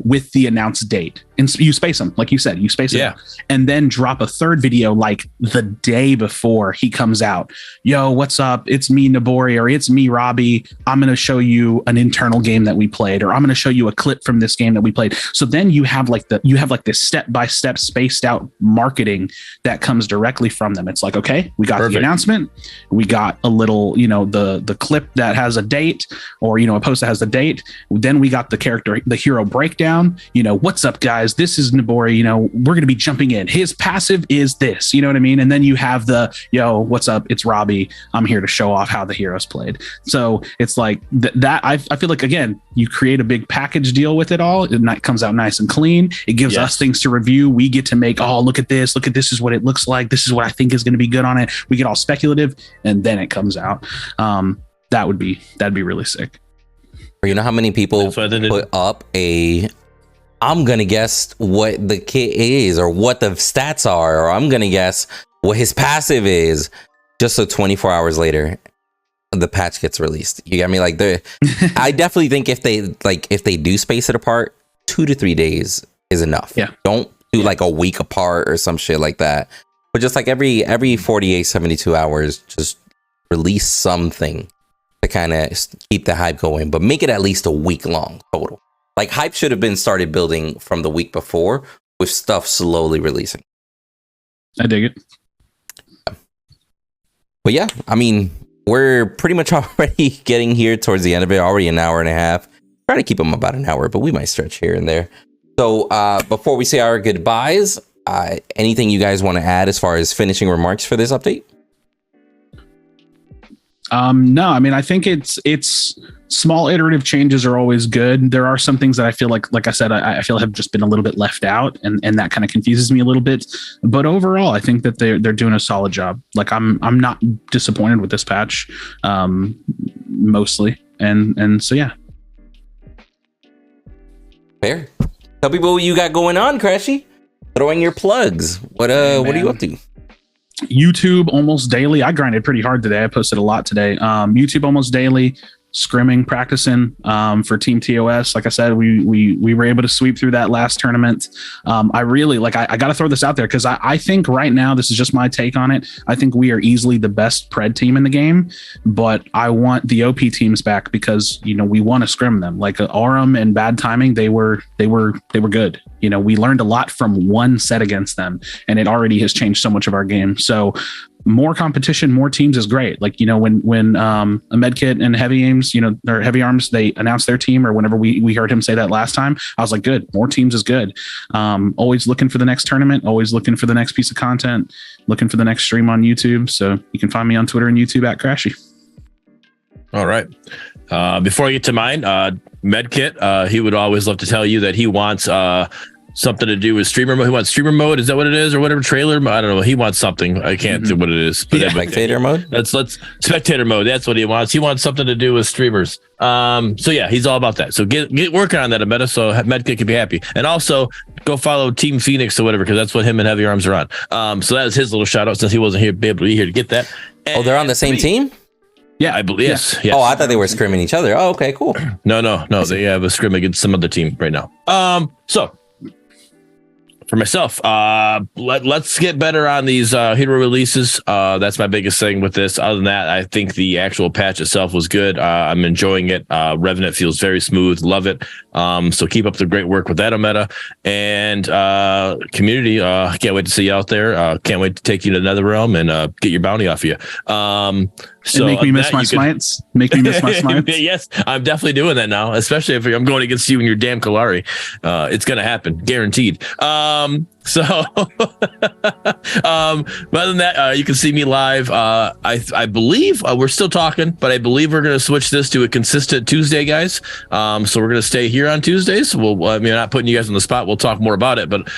E: with the announced date. And you space them, like you said, them. And then drop a third video like the day before he comes out. Yo, what's up? It's me, Nabori, or it's me, Robbie. I'm going to show you an internal game that we played, or I'm going to show you a clip from this game that we played. So then you have this step-by-step spaced out marketing that comes directly from them. It's like, okay, we got the announcement. We got a little, the clip that has a date, or, a post that has the date. Then we got the hero breakdown. What's up, guys? This is Nabori. We're going to be jumping in. His passive is this. You know what I mean? And then you have what's up? It's Robbie. I'm here to show off how the heroes played. So it's like that. I feel like, again, you create a big package deal with it all, and that comes out nice and clean. It gives us things to review. We get to make, look at this. Look at this is what it looks like. This is what I think is going to be good on it. We get all speculative, and then it comes out. That'd be really sick.
B: You know how many people put up I'm going to guess what the kit is, or what the stats are, or I'm going to guess what his passive is, just so 24 hours later, the patch gets released. You got me? Like, I definitely think if they do space it apart, 2 to 3 days is enough. Yeah. Don't do like a week apart or some shit like that. But just like every 48, 72 hours, just release something to kind of keep the hype going, but make it at least a week long total. Like, hype should have been started building from the week before, with stuff slowly releasing.
E: I dig it.
B: But yeah, I mean, we're pretty much already getting here towards the end of it, already an hour and a half. Try to keep them about an hour, but we might stretch here and there. So before we say our goodbyes, anything you guys want to add as far as finishing remarks for this update?
E: No, I mean, I think it's small iterative changes are always good. There are some things that I feel like I said, I feel have just been a little bit left out, and that kind of confuses me a little bit. But overall, I think that they're doing a solid job. Like I'm not disappointed with this patch, mostly. And so, yeah. Fair.
B: Tell people what you got going on, Crashy. Throwing your plugs. What are you up to?
E: YouTube almost daily. I grinded pretty hard today. I posted a lot today. YouTube almost daily, scrimming, practicing for Team TOS. Like I said, we were able to sweep through that last tournament. I really I got to throw this out there because I think right now, this is just my take on it. I think we are easily the best pred team in the game, but I want the OP teams back because, we want to scrim them. Like Aurum and Bad Timing, they were good. We learned a lot from one set against them, and it already has changed so much of our game. So more competition, more teams is great. Like, when AMedkit and Heavy Aims, or Heavy Arms, they announced their team, or whenever we heard him say that last time, I was like, good, more teams is good. Always looking for the next tournament, always looking for the next piece of content, looking for the next stream on YouTube. So you can find me on Twitter and YouTube at Crashy.
A: All right. Before I get to mine, Medkit, he would always love to tell you that he wants something to do with streamer mode. He wants streamer mode. Is that what it is, or whatever? Trailer? I don't know. He wants something. I can't do what it is. But
B: spectator mode.
A: Let's spectator mode. That's what he wants. He wants something to do with streamers. So yeah, he's all about that. So get working on that, Omeda, so Medkit can be happy. And also go follow Team Phoenix or whatever, because that's what him and Heavy Arms are on. So that was his little shout out, since he wasn't here, be able to be here to get that. And
B: they're on the same team?
A: Yeah, I believe. Yes.
B: Oh, I thought they were scrimming each other. Oh, okay, cool.
A: No. They have a scrim against some other team right now. So for myself, let's get better on these hero releases. That's my biggest thing with this. Other than that, I think the actual patch itself was good. I'm enjoying it. Revenant feels very smooth. Love it. So keep up the great work with that, Omeda. And community, can't wait to see you out there. Can't wait to take you to another realm and get your bounty off of you. So
E: make me miss my smites. Make me miss my smites.
A: Yes, I'm definitely doing that now, especially if I'm going against you and your damn Kalari. It's going to happen, guaranteed. So other than that, you can see me live. I believe we're still talking, but I believe we're going to switch this to a consistent Tuesday, guys. So we're going to stay here on Tuesdays. We're not putting you guys on the spot. We'll talk more about it, but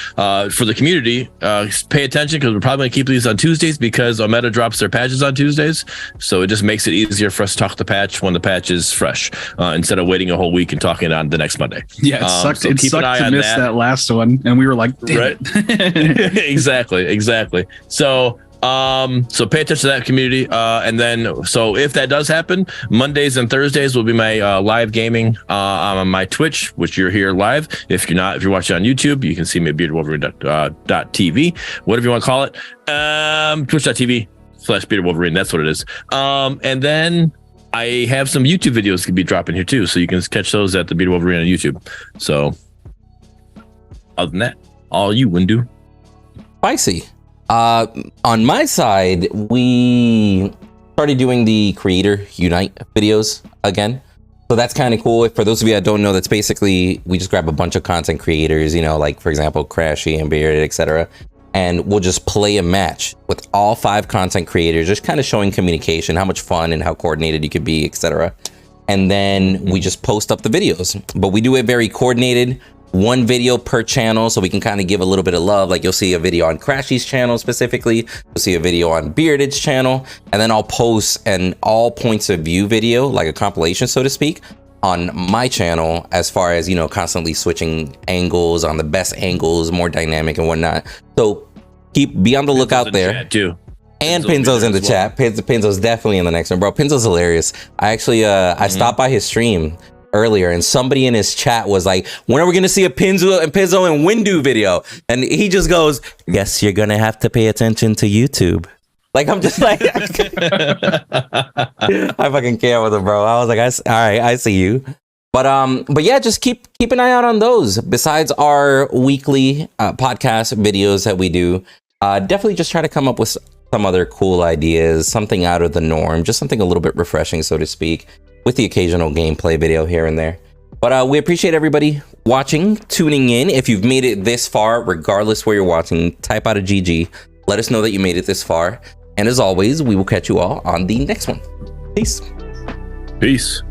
A: for the community, pay attention, because we're probably going to keep these on Tuesdays, because Omeda drops their patches on Tuesdays. So it just makes it easier for us to talk the patch when the patch is fresh, instead of waiting a whole week and talking on the next Monday.
E: Yeah, it sucked. So it sucked to miss that last one, and we were like, damn
A: right? Exactly. So pay attention to that, community. And then, so if that does happen, Mondays and Thursdays will be my live gaming on my Twitch, which you're here live. If you're watching on YouTube, you can see me at beardedwolverine.tv, whatever you want to call it. Twitch.tv/beardedwolverine. That's what it is. And then I have some YouTube videos could be dropping here too, so you can catch those at the Bearded Wolverine on YouTube. So other than that, all you, Windu.
B: Spicy. On my side, we started doing the Creator Unite videos again. So that's kind of cool. For those of you that don't know, that's basically, we just grab a bunch of content creators, like, for example, Crashy and Bearded, etc. And we'll just play a match with all 5 content creators, just kind of showing communication, how much fun and how coordinated you could be, etc. And then we just post up the videos. But we do it very coordinated. 1 video per channel, so we can kind of give a little bit of love. Like, you'll see a video on Crashy's channel specifically, you'll see a video on Bearded's channel, and then I'll post an all points of view video, like a compilation, so to speak, on my channel, as far as, constantly switching angles on the best angles, more dynamic and whatnot. So be on the lookout there.
A: Too.
B: And Pinzo's in the chat. Pinzo's definitely in the next one, bro. Pinzo's hilarious. I actually I stopped by his stream earlier, and somebody in his chat was like, when are we gonna see a Pinzo and Windu video? And he just goes, yes, you're gonna have to pay attention to YouTube. Like, I'm just like, I fucking care with him, bro. I was like, all right, I see you. But yeah, just keep an eye out on those. Besides our weekly podcast videos that we do, definitely just try to come up with some other cool ideas, something out of the norm, just something a little bit refreshing, so to speak, with the occasional gameplay video here and there. But we appreciate everybody watching, tuning in. If you've made it this far, regardless where you're watching, type out a GG. Let us know that you made it this far. And as always, we will catch you all on the next one. Peace.
A: Peace.